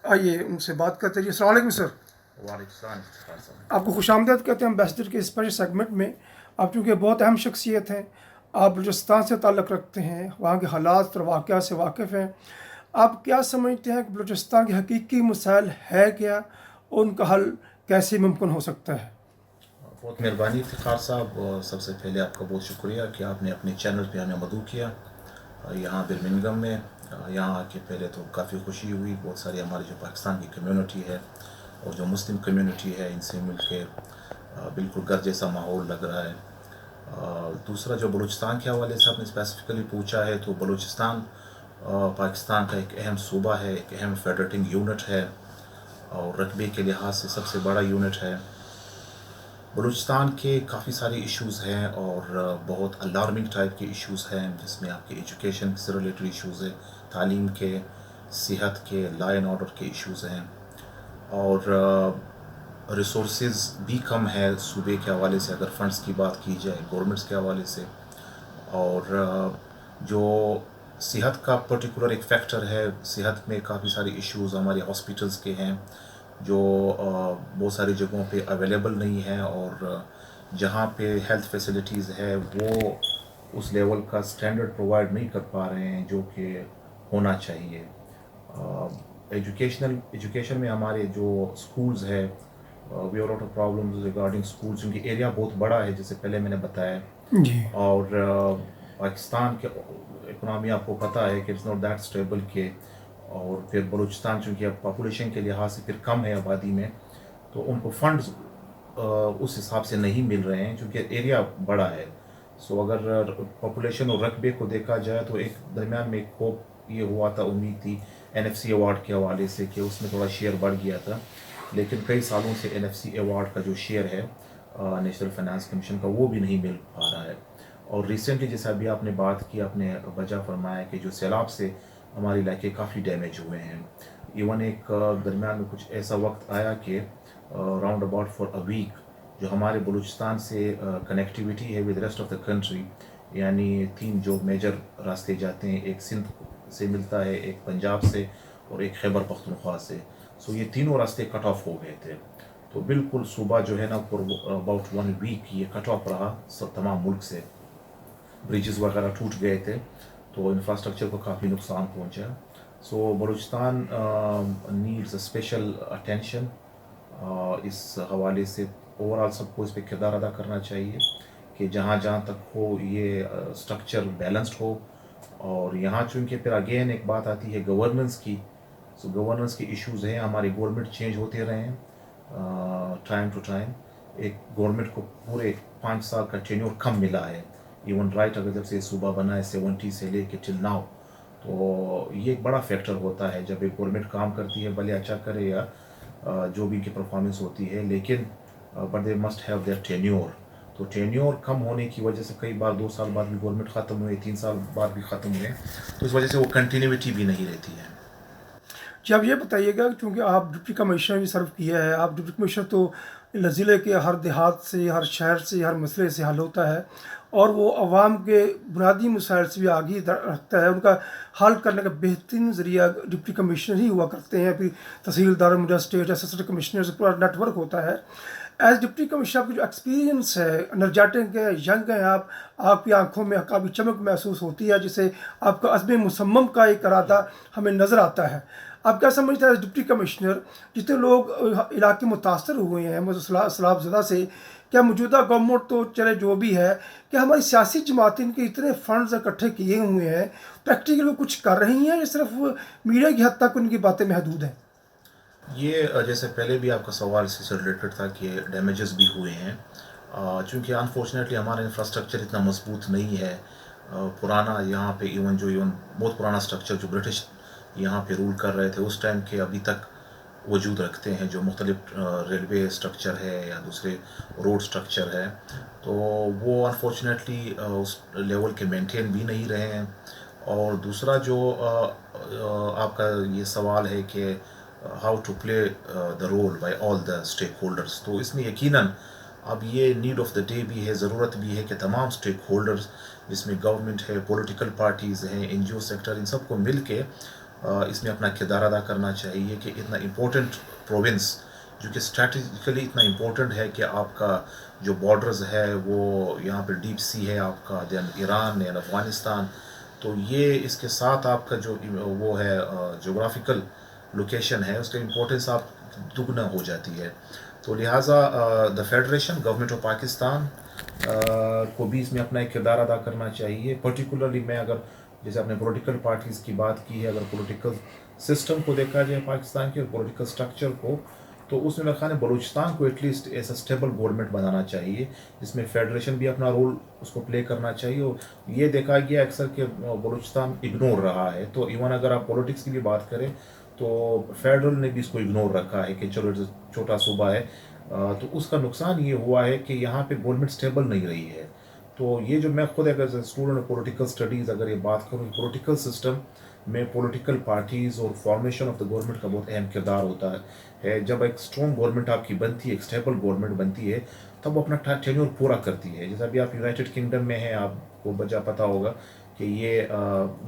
آئیے ان سے بات کرتے ہیں. جی السلام علیکم سر. وعلیکم السلام. آپ کو خوش آمدید کہتے ہیں امبیسڈر کے اسپیشل سیگمنٹ میں. آپ چونکہ بہت اہم شخصیت ہیں, آپ بلوچستان سے تعلق رکھتے ہیں, وہاں کے حالات اور واقعات سے واقف ہیں. آپ کیا سمجھتے ہیں کہ بلوچستان کے حقیقی مسائل ہے کیا اور ان کا حل کیسے ممکن ہو سکتا ہے؟ بہت مہربانی افتخار صاحب. سب سے پہلے آپ کا بہت شکریہ کہ آپ نے اپنے چینل پہ ہمیں مدعو کیا یہاں برمنگھم میں. یہاں آ کے پہلے تو کافی خوشی ہوئی. بہت ساری ہماری جو پاکستان کی کمیونٹی ہے اور جو مسلم کمیونٹی ہے ان سے مل کے بالکل گھر جیسا ماحول لگ رہا ہے. دوسرا جو بلوچستان کے حوالے سے آپ نے اسپیسیفکلی پوچھا ہے, تو بلوچستان پاکستان کا ایک اہم صوبہ ہے, ایک اہم فیڈریٹنگ یونٹ ہے اور رقبے کے لحاظ سے سب سے بڑا یونٹ ہے. بلوچستان کے کافی سارے ایشوز ہیں اور بہت الارمنگ ٹائپ کے ایشوز ہیں, جس میں آپ کے ایجوکیشن سے ریلیٹڈ ایشوز ہیں, تعلیم کے, صحت کے, لا اینڈ آرڈر کے ایشوز ہیں, اور ریسورسز بھی کم ہے صوبے کے حوالے سے اگر فنڈز کی بات کی جائے گورنمنٹس کے حوالے سے. اور جو صحت کا پرٹیکولر ایک فیکٹر ہے, صحت میں کافی سارے ایشوز ہمارے ہاسپٹلس کے ہیں جو بہت ساری جگہوں پہ اویلیبل نہیں ہیں, اور جہاں پہ ہیلتھ فیسلٹیز ہے وہ اس لیول کا سٹینڈرڈ پرووائڈ نہیں کر پا رہے ہیں جو کہ ہونا چاہیے. ایجوکیشن میں ہمارے جو سکولز ہے, we are out of problems regarding schools, کیونکہ ایریا بہت بڑا ہے جیسے پہلے میں نے بتایا. جی. اور پاکستان کے اکنامی آپ کو پتہ ہے کہ اٹس ناٹ دیٹ اسٹیبل کہ, اور پھر بلوچستان چونکہ اب پاپولیشن کے لحاظ سے پھر کم ہے آبادی میں, تو ان کو فنڈز اس حساب سے نہیں مل رہے ہیں چونکہ ایریا بڑا ہے. سو اگر پاپولیشن اور رقبے کو دیکھا جائے تو ایک درمیان میں ایک ہوپ یہ ہوا تھا, امید تھی NFC ایوارڈ کے حوالے سے کہ اس میں تھوڑا شیئر بڑھ گیا تھا, لیکن کئی سالوں سے NFC ایوارڈ کا جو شیئر ہے نیشنل فائنانس کمیشن کا وہ بھی نہیں مل پا رہا ہے. اور ریسنٹلی جیسا ابھی آپ نے بات کی, آپ نے وجہ فرمایا کہ جو سیلاب سے ہمارے علاقے کافی ڈیمیج ہوئے ہیں. ایون ایک درمیان میں کچھ ایسا وقت آیا کہ round about for a week جو ہمارے بلوچستان سے کنیکٹیویٹی ہے with rest of the country, یعنی 3 جو میجر راستے جاتے ہیں, ایک سندھ سے ملتا ہے, ایک پنجاب سے, اور ایک خیبر پختونخوا سے. سو یہ تینوں راستے کٹ آف ہو گئے تھے. تو بالکل صوبہ جو ہے نا فار اباؤٹ 1 ویک یہ کٹ آف رہا تمام ملک سے. بریجز وغیرہ ٹوٹ گئے تھے تو انفراسٹرکچر کو کافی نقصان پہنچا. So Balochistan needs a special attention. اس حوالے سے اوور آل سب کو اس پہ کردار ادا کرنا چاہیے کہ جہاں جہاں تک ہو یہ اسٹرکچر بیلنسڈ ہو. اور یہاں چونکہ پھر اگین ایک بات آتی ہے گورننس کی. سو گورننس کے ایشوز ہیں, ہمارے گورنمنٹ چینج ہوتے رہے ہیں ٹائم ٹو ٹائم. ایک گورنمنٹ کو پورے 5 سال کا ٹینیور کم ملا ہے ایون رائٹ, اگر جب سے صوبہ بنا ہے 70 سے لے کے ٹل ناؤ. تو یہ ایک بڑا فیکٹر ہوتا ہے جب ایک گورنمنٹ کام کرتی ہے, بھلے اچھا کرے یا جو بھی ان کی پرفارمنس ہوتی ہے, لیکن but they must have their tenure. تو ٹینیور کم ہونے کی وجہ سے کئی بار 2 سال بعد بھی گورنمنٹ ختم ہوئے, 3 سال بعد بھی ختم ہوئے, تو اس وجہ سے وہ کنٹینیوٹی بھی نہیں رہتی ہے. جی آپ یہ بتائیے گا چونکہ آپ ڈپٹی کمشنر بھی سرو کیا ہے, آپ ڈپٹی کمشنر تو ضلع کے ہر دیہات سے, ہر شہر سے, ہر مسئلے سے حل ہوتا ہے, اور وہ عوام کے بنیادی مسائل سے بھی آگاہی رکھتا ہے. ان کا حل کرنے کا بہترین ذریعہ ڈپٹی کمشنر ہی ہوا کرتے ہیں. پھر تحصیلدار, مجسٹریٹ, اسسٹنٹ کمشنر سے پورا نیٹ ورک ہوتا ہے. ایز ڈپٹی کمشنر آپ کا جو ایکسپیرینس ہے, انرجیٹک ہے, ینگ ہیں آپ کی آنکھوں میں کافی چمک محسوس ہوتی ہے, جسے آپ کا عزم مصمم کا ایک ارادہ ہمیں نظر آتا ہے. آپ کیا سمجھتے ہیں ایز ڈپٹی کمشنر جتنے لوگ علاقے متاثر ہوئے ہیں سیلاب زدہ سے, کیا موجودہ گورنمنٹ تو چلے جو بھی ہے, کہ ہماری سیاسی جماعتیں ان کے اتنے فنڈز اکٹھے کیے ہوئے ہیں, پریکٹیکلی وہ کچھ کر رہی ہیں یا صرف میڈیا کی حد تک ان کی باتیں محدود ہیں؟ یہ جیسے پہلے بھی آپ کا سوال اس سے ریلیٹڈ تھا کہ ڈیمیجز بھی ہوئے ہیں, چونکہ انفارچونیٹلی ہمارا انفراسٹرکچر اتنا مضبوط نہیں ہے. پرانا یہاں پہ ایون بہت پرانا اسٹرکچر جو برٹش یہاں پہ رول کر رہے تھے اس ٹائم کے ابھی تک وجود رکھتے ہیں, جو مختلف ریلوے اسٹرکچر ہے یا دوسرے روڈ اسٹرکچر ہے, تو وہ انفارچونیٹلی اس لیول کے مینٹین بھی نہیں رہے ہیں. اور دوسرا جو آپ کا یہ سوال ہے کہ how to play the role by all the stakeholders. تو اس میں یقیناً اب یہ نیڈ آف دا ڈے بھی ہے, ضرورت بھی ہے کہ تمام اسٹیک ہولڈرز جس میں گورنمنٹ ہے, پولیٹیکل پارٹیز ہیں, این جی او سیکٹر, ان سب کو مل کے اس میں اپنا کردار ادا کرنا چاہیے کہ اتنا امپورٹنٹ پروونس جو کہ اسٹریٹجیکلی اتنا امپورٹنٹ ہے کہ آپ کا جو بارڈرز ہے وہ یہاں پہ ڈیپ سی ہے آپ کا, دین ایران دین افغانستان, تو یہ اس کے ساتھ آپ کا جو وہ ہے جغرافیکل لوکیشن ہے اس کا امپورٹنس آپ دگنا ہو جاتی ہے. تو لہٰذا the federation government of Pakistan کو بھی اس میں اپنا ایک کردار ادا کرنا چاہیے. پرٹیکولرلی میں اگر جیسے آپ نے پولیٹیکل پارٹیز کی بات کی ہے, اگر پولیٹیکل سسٹم کو دیکھا جائے پاکستان کے پولیٹیکل سٹرکچر کو, تو اس میں میرے خیال ہے بلوچستان کو ایٹ لیسٹ ایسا اسٹیبل گورنمنٹ بنانا چاہیے جس میں فیڈریشن بھی اپنا رول اس کو پلے کرنا چاہیے. اور یہ دیکھا گیا اکثر کہ بلوچستان اگنور رہا ہے, تو ایون اگر آپ پولیٹکس کی بھی بات کریں تو فیڈرل نے بھی اس کو اگنور رکھا ہے کہ چلو چھوٹا صوبہ ہے, تو اس کا نقصان یہ ہوا ہے کہ یہاں پہ گورنمنٹ اسٹیبل نہیں رہی ہے. تو یہ جو میں خود اگر اسٹوڈنٹ آف پولیٹیکل اسٹڈیز اگر یہ بات کروں, پولیٹیکل سسٹم میں پولیٹیکل پارٹیز اور فارمیشن آف دا گورنمنٹ کا بہت اہم کردار ہوتا ہے. جب ایک اسٹرانگ گورنمنٹ آپ کی بنتی ہے, ایک اسٹیبل گورنمنٹ بنتی ہے, تب وہ اپنا ٹینیور پورا کرتی ہے. جیسا ابھی آپ یونائٹڈ کنگڈم میں ہیں, آپ کو بجا پتہ ہوگا کہ یہ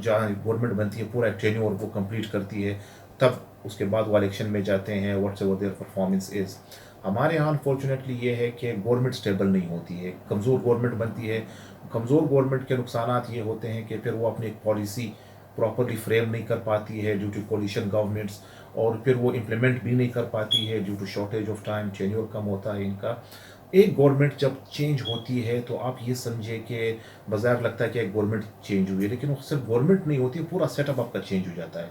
جہاں گورنمنٹ بنتی ہے پورا ایک ٹینیور وہ کمپلیٹ کرتی ہے, تب اس کے بعد وہ الیکشن میں جاتے ہیں, whatsoever their performance is. ہمارے یہاں انفارچونیٹلی یہ ہے کہ گورنمنٹ اسٹیبل نہیں ہوتی ہے, کمزور گورنمنٹ بنتی ہے. کمزور گورنمنٹ کے نقصانات یہ ہوتے ہیں کہ پھر وہ اپنی ایک پالیسی پراپرلی فریم نہیں کر پاتی ہے ڈیو ٹو کولیشن گورنمنٹس, اور پھر وہ امپلیمنٹ بھی نہیں کر پاتی ہے due to shortage of time, tenure کم ہوتا ہے ان کا. ایک گورنمنٹ جب چینج ہوتی ہے تو آپ یہ سمجھے کہ بظاہر لگتا ہے کہ ایک گورنمنٹ چینج ہوئی ہے, لیکن وہ صرف گورنمنٹ نہیں ہوتی, پورا سیٹ اپ آپ کا چینج ہو جاتا ہے.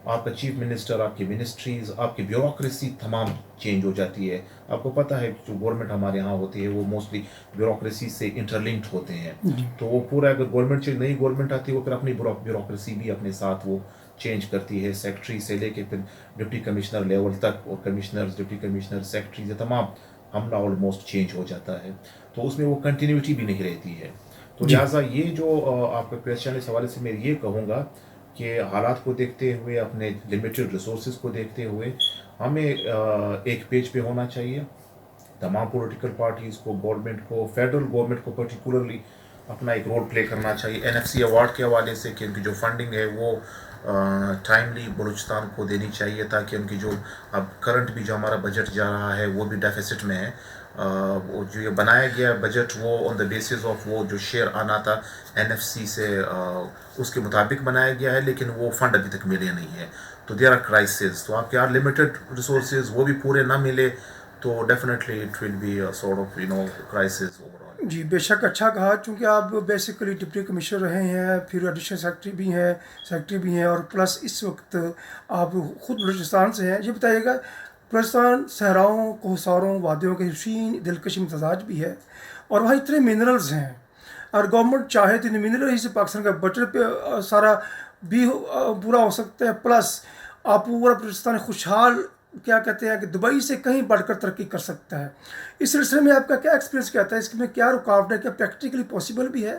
آپ کا چیف منسٹر, آپ کی منسٹریز, آپ کی بیوروکریسی تمام چینج ہو جاتی ہے. آپ کو پتہ ہے جو گورنمنٹ ہمارے یہاں ہوتی ہے وہ موسٹلی بیوروکریسی سے انٹرلنکڈ ہوتے ہیں, تو وہ پورا اگر گورنمنٹ نئی گورنمنٹ آتی ہے وہ پھر اپنی بیوروکریسی بھی اپنے ساتھ وہ چینج کرتی ہے, سیکٹری سے لے کے پھر ڈپٹی کمشنر لیول تک, اور کمشنرز, ڈپٹی کمشنر, سیکٹریز, یہ تمام عملہ آلموسٹ چینج ہو جاتا ہے. تو اس میں وہ کنٹینیوٹی بھی نہیں رہتی ہے. تو لہٰذا یہ جو آپ کا کویشچن ہے, اس حوالے سے میں یہ کہوں گا کہ حالات کو دیکھتے ہوئے, اپنے لمیٹڈ ریسورسز کو دیکھتے ہوئے, ہمیں ایک پیج پہ ہونا چاہیے. تمام پولیٹیکل پارٹیز کو, گورنمنٹ کو, فیڈرل گورنمنٹ کو پرٹیکولرلی اپنا ایک رول پلے کرنا چاہیے این ایف سی ایوارڈ کے حوالے سے, کہ ان کی جو فنڈنگ ہے وہ ٹائملی بلوچستان کو دینی چاہیے, تاکہ ان کی جو اب کرنٹ بھی جو ہمارا بجٹ جا رہا ہے وہ بھی ڈیفیسٹ میں ہے. وہ جو یہ بنایا گیا بجٹ وہ آن دا بیسس آف وہ جو شیئر آنا تھا این ایف سی سے اس کے مطابق بنایا گیا ہے, لیکن وہ فنڈ ابھی تک ملے نہیں ہے. تو دیر آر کرائسز, تو آپ کے یہاں لمیٹڈ ریسورسز وہ بھی پورے نہ ملے تو definitely it will be sort of crisis overall. جی بے شک اچھا کہا, چونکہ آپ بیسیکلی ڈپٹی کمشنر رہے ہیں, پھر ایڈیشنل سیکرٹری بھی ہیں, اور پلس اس وقت آپ خود بلوچستان سے ہیں. یہ بتائیے گا, بلوچستان صحراؤں, کوہساروں, وادیوں کے حسین دلکش امتزاج بھی ہے, اور وہاں اتنے منرلز ہیں, اور گورنمنٹ چاہے تو ان منرل ہی سے پاکستان کا بجٹ پہ سارا بھی پورا ہو سکتا ہے. پلس آپ پورا بلوچستان خوشحال کیا کہتے ہیں کہ دبئی سے کہیں بڑھ کر ترقی کر سکتا ہے. اس سلسلے میں آپ کا کیا ایکسپیرینس کہتا ہے, اس میں کیا رکاوٹ ہے, کیا پریکٹیکلی پاسبل بھی ہے؟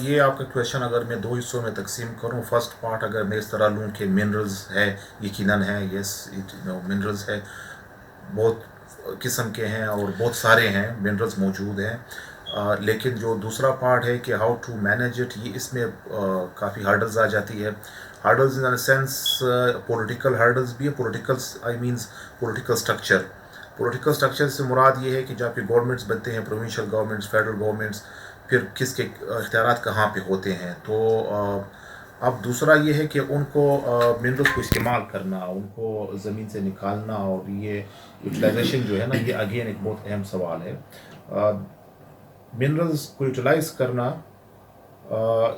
یہ آپ کا کویشچن اگر میں 2 حصوں میں تقسیم کروں, فرسٹ پارٹ اگر میں اس طرح لوں کہ منرلز ہے, یقیناً ہے, یس منرلز ہے, بہت قسم کے ہیں اور بہت سارے ہیں منرلز موجود ہیں, لیکن جو دوسرا پارٹ ہے کہ ہاؤ ٹو مینیج اٹ, یہ اس میں کافی ہرڈلز آ جاتی ہے. Hurdles in sense political hurdles بھی ہے, پولیٹیکل اسٹرکچر. پولیٹیکل اسٹرکچر سے مراد یہ ہے کہ جب کہ گورنمنٹس بنتے ہیں, پروونشل گورنمنٹس, فیڈرل گورنمنٹس, پھر کس کے اختیارات کہاں پہ ہوتے ہیں. تو اب دوسرا یہ ہے کہ ان کو منرلس کو استعمال کرنا, ان کو زمین سے نکالنا, اور یہ یوٹیلائزیشن جو ہے نا, یہ اگین ایک بہت اہم سوال ہے. منرلس کو یوٹیلائز کرنا,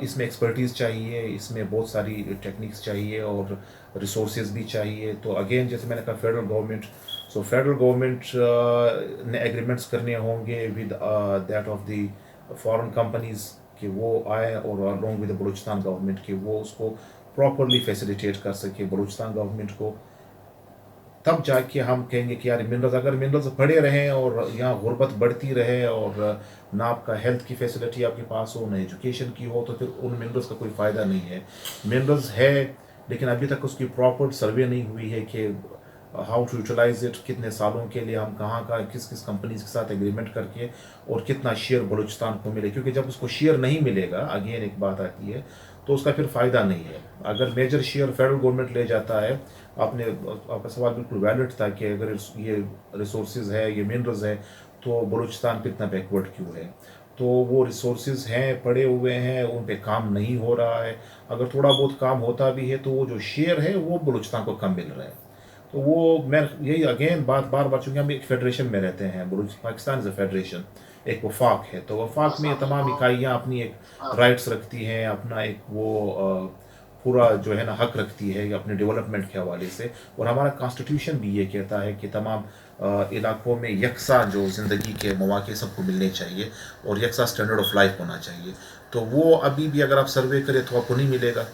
اس میں ایکسپرٹیز چاہیے, اس میں بہت ساری ٹیکنیکس چاہیے اور ریسورسز بھی چاہیے. تو اگین جیسے میں نے کہا فیڈرل گورنمنٹ, سو فیڈرل گورنمنٹ نے ایگریمنٹس کرنے ہوں گے with that of the foreign companies کہ وہ آئے, اور along with the Balochistan government کہ وہ اس کو پراپرلی فیسیلیٹیٹ کر سکے بلوچستان گورنمنٹ کو. تب جا کے ہم کہیں گے کہ یار منرلز, اگر منرلز پڑے رہیں اور یہاں غربت بڑھتی رہے, اور نہ آپ کا ہیلتھ کی فیسلٹی آپ کے پاس ہو, نہ ایجوکیشن کی ہو, تو پھر ان منرلز کا کوئی فائدہ نہیں ہے. منرلز ہے लेकिन अभी तक उसकी प्रॉपर सर्वे नहीं हुई है कि हाउ टू यूटिलाइज इट, कितने सालों के लिए हम कहाँ का किस किस कंपनीज के साथ एग्रीमेंट करके और कितना शेयर बलूचिस्तान को मिले, क्योंकि जब उसको शेयर नहीं मिलेगा, अगेन एक बात आती है, तो उसका फिर फ़ायदा नहीं है। अगर मेजर शेयर फेडरल गवर्नमेंट ले जाता है, आपका सवाल बिल्कुल वैलिड था कि अगर ये रिसोर्सेज है, ये मिनरल्स है, तो बलूचिस्तान पे इतना बैकवर्ड क्यों है? तो वो रिसोर्सेज हैं, पड़े हुए हैं, उन पे काम नहीं हो रहा है। अगर थोड़ा बहुत काम होता भी है तो वो जो शेयर है वो बलूचिस्तान को कम मिल रहा है। तो वो मैं यही अगेन बार बार चूँकि हम एक फेडरेशन में रहते हैं, पाकिस्तान इज़ अ फेडरेशन, एक वफाक है, तो वफाक में तमाम इकाइयाँ अपनी एक राइट्स रखती हैं, अपना एक वो पूरा जो है ना हक रखती है अपने डेवलपमेंट के हवाले से। और हमारा कॉन्स्टिट्यूशन भी ये कहता है कि तमाम इलाकों में यकसा जो ज़िंदगी के मौके सबको मिलने चाहिए और यकसा स्टैंडर्ड ऑफ लाइफ होना चाहिए। तो वो अभी भी अगर आप सर्वे करें तो आपको नहीं मिलेगा।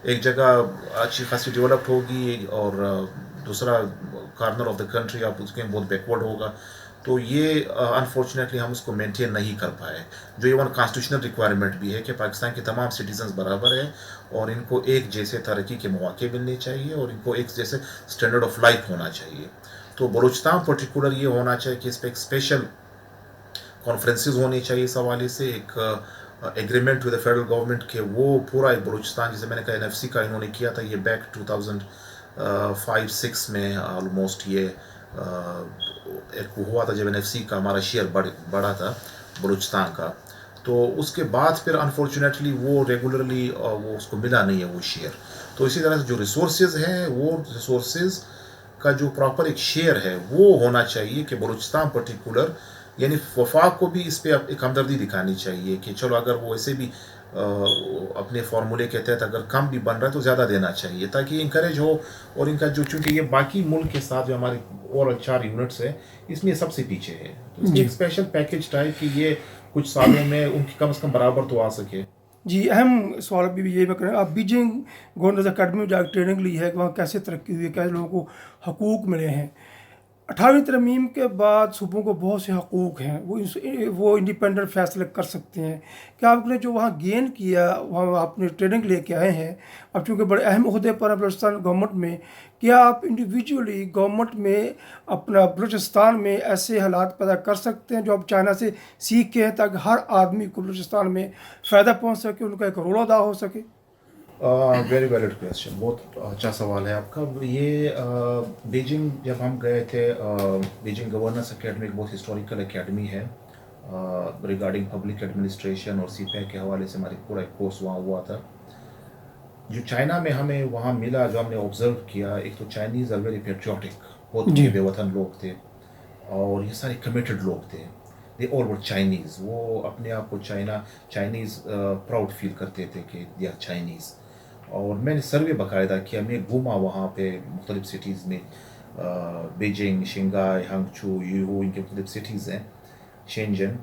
एक जगह अच्छी खासी डेवलप्ड होगी और दूसरा कॉर्नर ऑफ द कंट्री आप उसके बहुत बैकवर्ड होगा। तो ये अनफॉर्चुनेटली हम उसको मेंटेन नहीं कर पाए, जो ये वन कॉन्स्टिट्यूशनल रिक्वायरमेंट भी है कि पाकिस्तान के तमाम सिटीजन्स बराबर हैं और इनको एक जैसे तरक्की के मौके मिलने चाहिए और इनको एक जैसे स्टैंडर्ड ऑफ लाइफ होना चाहिए। तो बलूचिस्तान पर्टिकुलर ये होना चाहिए कि इस पर एक स्पेशल कॉन्फ्रेंसेस होनी चाहिए इस हवाले से, एक agreement with the federal government के वो पूरा एक बलूचिस्तान, जैसे मैंने कहा NFC का इन्होंने किया था, ये बैक 2005-6 में ऑलमोस्ट ये एक हुआ था जब NFC का हमारा शेयर बढ़ा था बलूचिस्तान का। तो उसके बाद फिर अनफॉर्चुनेटली वो रेगुलरली वो उसको मिला नहीं है वो शेयर। तो इसी तरह से जो रिसोर्सेज हैं, वो रिसोर्सेज का जो प्रॉपर एक शेयर है वो होना चाहिए कि बलूचिस्तान पर्टिकुलर, यानी वफाक को भी इस पर एक हमदर्दी दिखानी चाहिए कि चलो अगर वो ऐसे भी अपने फार्मूले के तहत अगर कम भी बन रहा है तो ज़्यादा देना चाहिए ताकि इंकरेज हो। और इनका जो चूँकि ये बाकी मुल्क के साथ जो हमारे और 4 यूनिट्स है इसमें सबसे पीछे है, तो इसमें एक स्पेशल पैकेज टाइप कि ये कुछ सालों में उनकी कम से कम बराबर तो आ सके। जी, अहम सवाल अभी ये मैं करें, आप बीजिंग गवर्नर्स अकेडमी में जाकर ट्रेनिंग ली है कि वहाँ कैसे तरक्की हुई है, कैसे लोगों को हकूक़ मिले हैं। 18वीं तरमीम के बाद सूबों को बहुत से हकूक़ हैं, वो इंडिपेंडेंट फैसले कर सकते हैं। क्या आपने जो वहाँ गेन किया, वहाँ आपने ट्रेनिंग लेके आए हैं, अब चूँकि बड़े अहम ओहदे पर बलूचिस्तान गवर्नमेंट में, क्या आप इंडिविजुअली गवर्नमेंट में अपना बलूचिस्तान में ऐसे हालात पैदा कर सकते हैं जो आप चाइना से सीख के हैं, ताकि हर आदमी को बलूचिस्तान में फ़ायदा पहुँच सके, उनका एक रोल अदा हो सके? वेरी वैलिड क्वेश्चन, बहुत अच्छा सवाल है आपका। ये बीजिंग जब हम गए थे, बीजिंग गवर्नर्स अकेडमी एक बहुत हिस्टोरिकल अकेडमी है रिगार्डिंग पब्लिक एडमिनिस्ट्रेशन और CPAC के हवाले से हमारी पूरा एक कोर्स वहाँ हुआ था। जो चाइना में हमें वहाँ मिला, जो हमने ऑब्जर्व किया, एक तो चाइनीज़ आर वेरी पेट्रियाटिक, बहुत बेवतन लोग थे और ये सारे कमिटेड लोग थे। दे ऑल वर चाइनीज़, वो अपने आप को चाइनीज़ प्राउड फील करते थे कि दे आर चाइनीज़। और मैंने सर्वे बाकायदा किया, मैं घूमा वहाँ पे मुख्तलिफ सिटीज़ में, बीजिंग, शंघाई, हंगचू, यूहू, इनके मुख्तलिफ सिटीज़ हैं, शेंजन।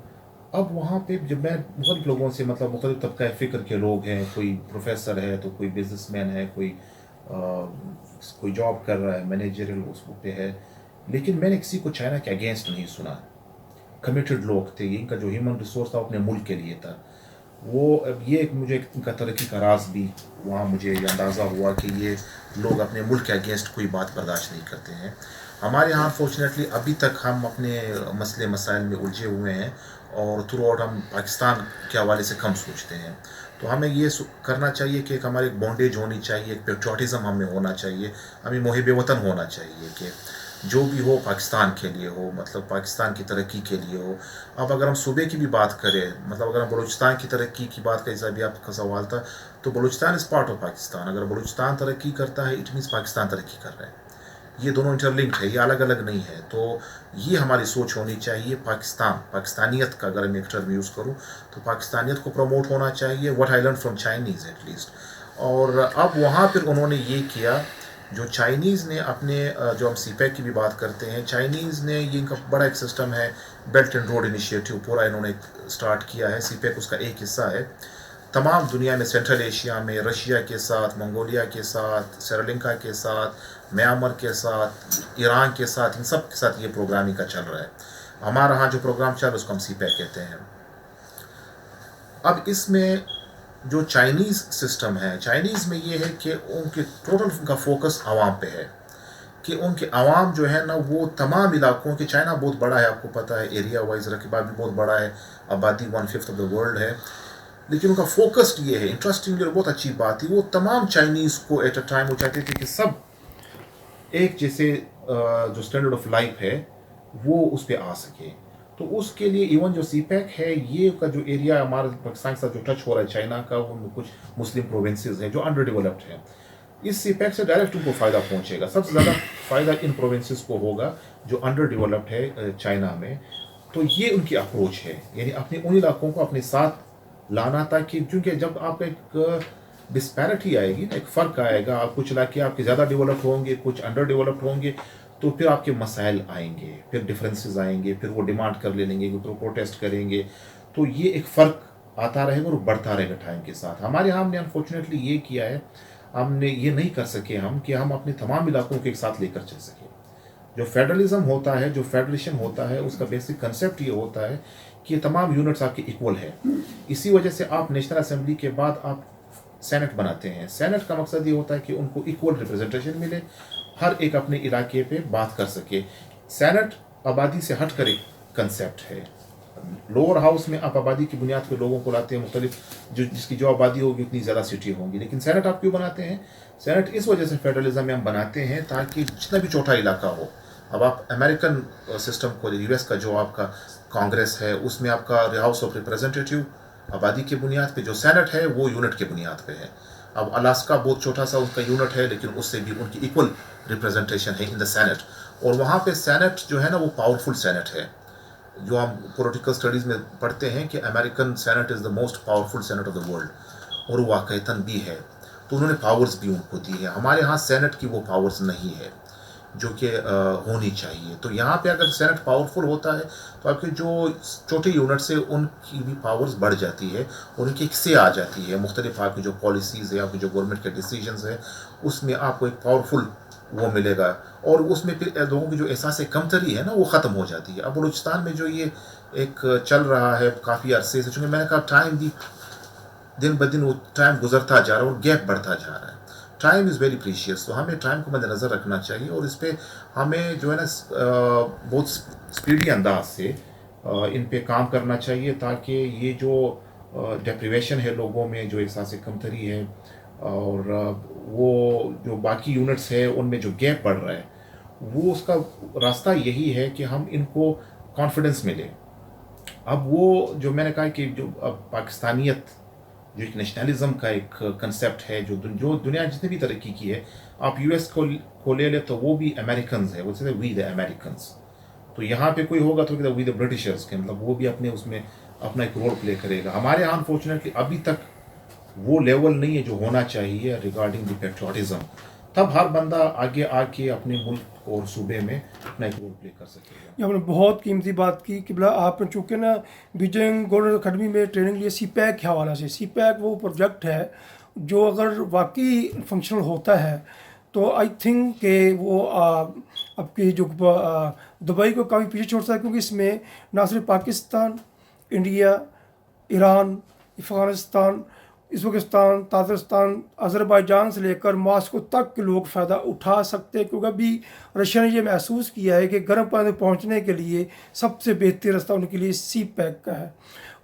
अब वहाँ पे जब मैं मुख्तलिफ लोगों से, मतलब मुख्तलिफ तबका फ़िक्र के लोग हैं, कोई प्रोफेसर है तो कोई बिजनेसमैन है, कोई जॉब कर रहा है, मैनेजरियल उस पे है, लेकिन मैंने किसी को चाइना के अगेंस्ट नहीं सुना। कमिटेड लोग थे, इनका जो ह्यूमन रिसोर्स था अपने मुल्क के लिए था। वो ये मुझे इनका तरक्की का राज भी वहाँ मुझे अंदाज़ा हुआ कि ये लोग अपने मुल्क के अगेंस्ट कोई बात बर्दाश्त नहीं करते हैं। हमारे यहाँ अनफॉर्चुनेटली अभी तक हम अपने मसले मसाइल में उलझे हुए हैं और थ्रू आउट हम पाकिस्तान के हवाले से कम सोचते हैं। तो हमें ये करना चाहिए कि एक हमारी एक बॉन्डेज होनी चाहिए, एक पेट्रियाटिज़म हमें होना चाहिए, हमें मुहिब वतन होना चाहिए कि जो भी हो पाकिस्तान के लिए हो, मतलब पाकिस्तान की तरक्की के लिए हो। अब अगर हम सूबे की भी बात करें, मतलब अगर हम बलूचिस्तान की तरक्की की बात करें, जैसा भी आपका सवाल था, तो Balochistan is part of Pakistan. अगर बलूचिस्तान तरक्की करता है इट मीन्स पाकिस्तान तरक्की कर रहा है, ये दोनों इंटरलिंक्ड है, ये अलग अलग नहीं है। तो ये हमारी सोच होनी चाहिए। पाकिस्तानियत का अगर मैं एक टर्म यूज़ करूँ तो पाकिस्तानियत को प्रमोट होना चाहिए, what I learn from Chinese at least. और अब वहाँ पर उन्होंने ये किया, जो चाइनीज़ ने अपने, जो हम CPAC की भी बात करते हैं, चाइनीज़ ने ये इनका बड़ा एक सिस्टम है, बेल्ट एंड रोड इनिशिएटिव पूरा इन्होंने स्टार्ट किया है। CPAC उसका एक हिस्सा है। तमाम दुनिया में, सेंट्रल एशिया में, रशिया के साथ, मंगोलिया के साथ, श्रीलंका के साथ, म्यांमार के साथ, ईरान के साथ, इन सब के साथ ये प्रोग्रामिंग का चल रहा है। हमारे यहाँ जो प्रोग्राम चल रहा है उसको हम CPAC कहते हैं। अब इसमें जो चाइनीज़ सिस्टम है, चाइनीज़ में ये है कि उनके टोटल उनका फोकस आवाम पे है, कि उनके आवाम जो है ना वो तमाम इलाकों के, चाइना बहुत बड़ा है आपको पता है, एरिया वाइज रकबा भी बहुत बड़ा है, आबादी 1/5 ऑफ द वर्ल्ड है, लेकिन उनका फोकस्ड ये है, इंटरेस्टिंग और बहुत अच्छी बात है, वो तमाम चाइनीज़ को एट अ टाइम वो चाहते थे कि सब एक जैसे जो स्टैंडर्ड ऑफ लाइफ है वो उस पर आ सके। तो उसके लिए इवन जो सीपैक है, ये का जो एरिया हमारे पाकिस्तान के साथ जो टच हो रहा है चाइना का, उनमें कुछ मुस्लिम प्रोविंसेस हैं जो अंडर डेवलप्ड हैं, इस सीपैक से डायरेक्ट उनको फ़ायदा पहुंचेगा। सबसे ज़्यादा फ़ायदा इन प्रोविंसेस को होगा जो अंडर डेवलप्ड है चाइना में। तो ये उनकी अप्रोच है, यानी अपने उन इलाकों को अपने साथ लाना, ताकि क्योंकि जब आप एक डिस्पैरिटी आएगी ना, एक फ़र्क आएगा, कुछ इलाके आपके ज़्यादा डेवलप होंगे, कुछ अंडर डेवलप्ड होंगे, तो फिर आपके मसाइल आएंगे, फिर डिफरेंसेस आएंगे, फिर वो डिमांड कर लेंगे, फिर वो प्रोटेस्ट करेंगे, तो ये एक फ़र्क आता रहेगा और बढ़ता रहेगा टाइम के साथ। हमारे यहाँ हमने अनफॉर्चुनेटली ये किया है, हमने ये नहीं कर सके हम कि हम अपने तमाम इलाकों के एक साथ लेकर चल सके। जो फेडरलिज्म होता है, जो फेडरेशन होता है, उसका बेसिक कंसेप्ट ये होता है कि ये तमाम यूनिट्स आपके इक्वल है। इसी वजह से आप नेशनल असेंबली के बाद आप सेनेट बनाते हैं। सेनेट का मकसद ये होता है कि उनको इक्वल रिप्रेजेंटेशन मिले, हर एक अपने इलाके पे बात कर सके। सेनेट आबादी से हट कर एक कंसेप्ट है। लोअर हाउस में आप आबादी की बुनियाद पे लोगों को लाते हैं, मुख्तलिफ जिसकी जो आबादी होगी उतनी ज़्यादा सीटें होंगी, लेकिन सेनेट आप क्यों बनाते हैं? सेनेट इस वजह से फेडरलिज्म में हम बनाते हैं ताकि जितना भी छोटा इलाका हो, अब आप अमेरिकन सिस्टम को, यूएस का जो आपका कांग्रेस है, उसमें आपका हाउस ऑफ रिप्रेजेंटेटिव आबादी की बुनियाद पे, जो सेनेट है वो यूनिट की बुनियाद पे है। अब अलास्का बहुत छोटा सा उसका यूनिट है, लेकिन उससे भी उनकी इक्वल रिप्रेजेंटेशन है इन द सेनेट। और वहाँ पे सेनेट जो है ना वो पावरफुल सेनेट है। जो हम पॉलिटिकल स्टडीज़ में पढ़ते हैं कि American senate is the most powerful senate of the world, और वो वाक़ईतन भी है। तो उन्होंने पावर्स भी उनको दी है। हमारे यहाँ सेनेट की वो पावर्स नहीं है जो कि होनी चाहिए। तो यहाँ पे अगर सेनेट पावरफुल होता है तो आपके जो छोटे यूनिट्स है उनकी भी पावर्स बढ़ जाती है, उनकी एक से आ जाती है। मुख्तलिफ आपकी जो पॉलिसीज़ है, आपकी जो गवर्नमेंट के डिसीजंस है, उसमें आपको एक पावरफुल वो मिलेगा, और उसमें फिर लोगों की जो एहसास कमतरी है ना वो ख़त्म हो जाती है। अब बलूचिस्तान में जो ये एक चल रहा है काफ़ी अरसे से, चूँकि मैंने कहा टाइम भी दिन ब दिन वो टाइम गुजरता जा रहा है और गैप बढ़ता जा रहा है। टाइम इज़ वेरी प्रीशियस, तो हमें टाइम को मद्देनज़र रखना चाहिए, और इस पर हमें जो है ना बहुत स्पीडी अंदाज से इन पे काम करना चाहिए, ताकि ये जो डेप्रिवेशन है लोगों में, जो एहसास कमतरी है, और वो जो बाकी यूनिट्स है उनमें जो गैप बढ़ रहा है, वो उसका रास्ता यही है कि हम इनको कॉन्फिडेंस मिले। अब वो जो मैंने कहा कि जो अब पाकिस्तानियत, जो एक नेशनलिज्म का एक कंसेप्ट है, जो दुनिया जितनी भी तरक्की की है, आप यूएस को ले ले तो वो भी अमेरिकन्स है, वो कहते हैं वी द अमेरिकन्स। तो यहाँ पे कोई होगा तो कहते हैं वी द ब्रिटिशर्स के, मतलब वो भी अपने उसमें अपना एक रोल प्ले करेगा। हमारे यहाँ अनफॉर्चुनेटली अभी तक वो लेवल नहीं है जो होना चाहिए रिगार्डिंग द पेट्रियाटिज्म। तब हर बंदा आगे आके अपने मुल्क और सूबे में अपना एक रोल प्ले कर सकेगा। आपने बहुत कीमती बात की कि भला आपने चूँकि ना बीजिंग गोल्डन अकेडमी में ट्रेनिंग लिए सीपैक के हवाले से। सीपैक वो प्रोजेक्ट है जो अगर वाकई फंक्शनल होता है तो आई थिंक कि वो आपकी जो दुबई को काफ़ी पीछे छोड़ता है, क्योंकि इसमें ना सिर्फ Pakistan, India, Iran, Afghanistan, Uzbekistan, Tajikistan, Azerbaijan से लेकर मॉस्को तक के लोग फ़ायदा उठा सकते हैं, क्योंकि अभी रशिया ने ये महसूस किया है कि गर्म पानी पहुंचने के लिए सबसे बेहतर रास्ता उनके लिए सीपैक का है।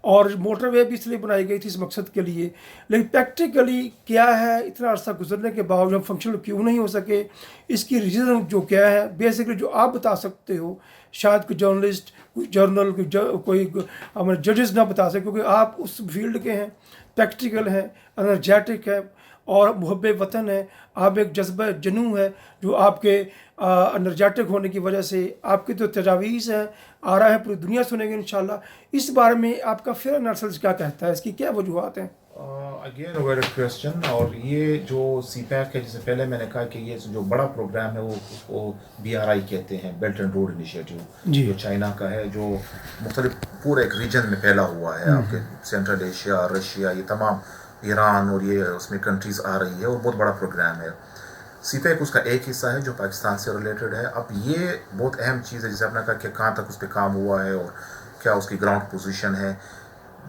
और मोटरवे भी इसलिए बनाई गई थी इस मकसद के लिए। लेकिन प्रैक्टिकली क्या है, इतना अर्सा गुजरने के बावजूद फंक्शनल क्यों नहीं हो सके, इसकी रीज़न जो क्या है, बेसिकली जो आप बता सकते हो, शायद कोई जर्नलिस्ट, कोई जर्नल, कोई हमारे जजेस ना बता सके, क्योंकि आप उस फील्ड के हैं, प्रैक्टिकल है, एनर्जेटिक है और मुहब्बे वतन है। आप एक जज्बा जनू है जो आपके एनर्जेटिक होने की वजह से आपकी जो तजावीज़ हैं आ रहा है पूरी दुनिया सुनेंगे इंशाल्लाह। इस बारे में आपका फिर एनालिसिस क्या कहता है, इसकी क्या वजूहत हैं? Again very question. और ये जो सीपैक है, जिससे पहले मैंने कहा कि ये जो बड़ा प्रोग्राम है वो उसको BRI कहते हैं, बेल्ट एंड रोड इनिशिएटिव, जो चाइना का है, जो मुख्तलिफ पूरे एक रीजन में फैला हुआ है। आपके सेंट्रल एशिया, रशिया, ये तमाम, ईरान, और ये उसमें कंट्रीज़ आ रही है, और बहुत बड़ा प्रोग्राम है। सीपैक उसका एक हिस्सा है जो पाकिस्तान से रिलेटेड है। अब ये बहुत अहम चीज़ है, जैसे आपने कहा कि कहाँ तक उस पर काम हुआ है और क्या उसकी ग्राउंड पोजीशन है।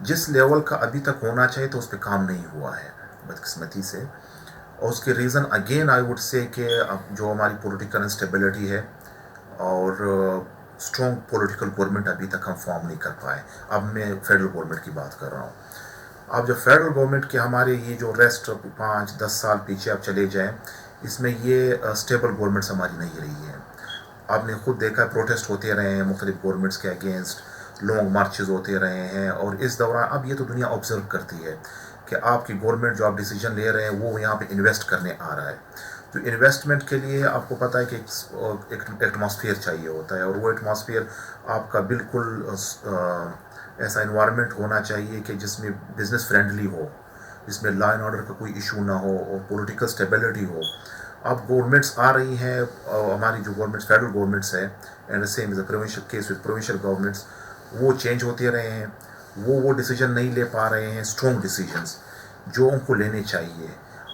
जिस लेवल का अभी तक होना चाहिए तो उस पर काम नहीं हुआ है बदकिस्मती से। और उसके reason again I would say कि अब जो हमारी पॉलिटिकल इंस्टेबिलिटी है और स्ट्रॉन्ग पॉलिटिकल गवर्नमेंट अभी तक हम फॉर्म नहीं कर पाए। अब मैं फेडरल गवर्नमेंट की बात कर रहा हूँ। अब जब फेडरल गवर्नमेंट के हमारे ये जो रेस्ट 5-10 साल पीछे आप चले जाएं, इसमें ये स्टेबल गवर्नमेंट्स हमारी नहीं रही है। आपने खुद देखा प्रोटेस्ट होते रहे हैं मुख्तलिफ गवर्नमेंट्स के अगेंस्ट, लॉन्ग मार्चेस होते रहे हैं। और इस दौरान अब ये तो दुनिया ऑब्जर्व करती है कि आपकी गवर्नमेंट जो आप डिसीजन ले रहे हैं वो यहाँ पे इन्वेस्ट करने आ रहा है। तो इन्वेस्टमेंट के लिए आपको पता है कि एक एटमॉस्फेयर चाहिए होता है, और वो एटमॉस्फेयर आपका बिल्कुल ऐसा इन्वायरमेंट होना चाहिए कि जिसमें बिज़नेस फ्रेंडली हो, जिसमें लॉ एंड ऑर्डर का कोई इशू ना हो और पॉलिटिकल स्टेबिलिटी हो। अब गवर्नमेंट्स आ रही हैं, हमारी जो गवर्नमेंट्स फेडरल गवर्नमेंट्स है, and same is the provincial case with provincial governments, वो चेंज होते रहे हैं। वो डिसीजन नहीं ले पा रहे हैं, स्ट्रॉन्ग डिसीजंस जो उनको लेने चाहिए।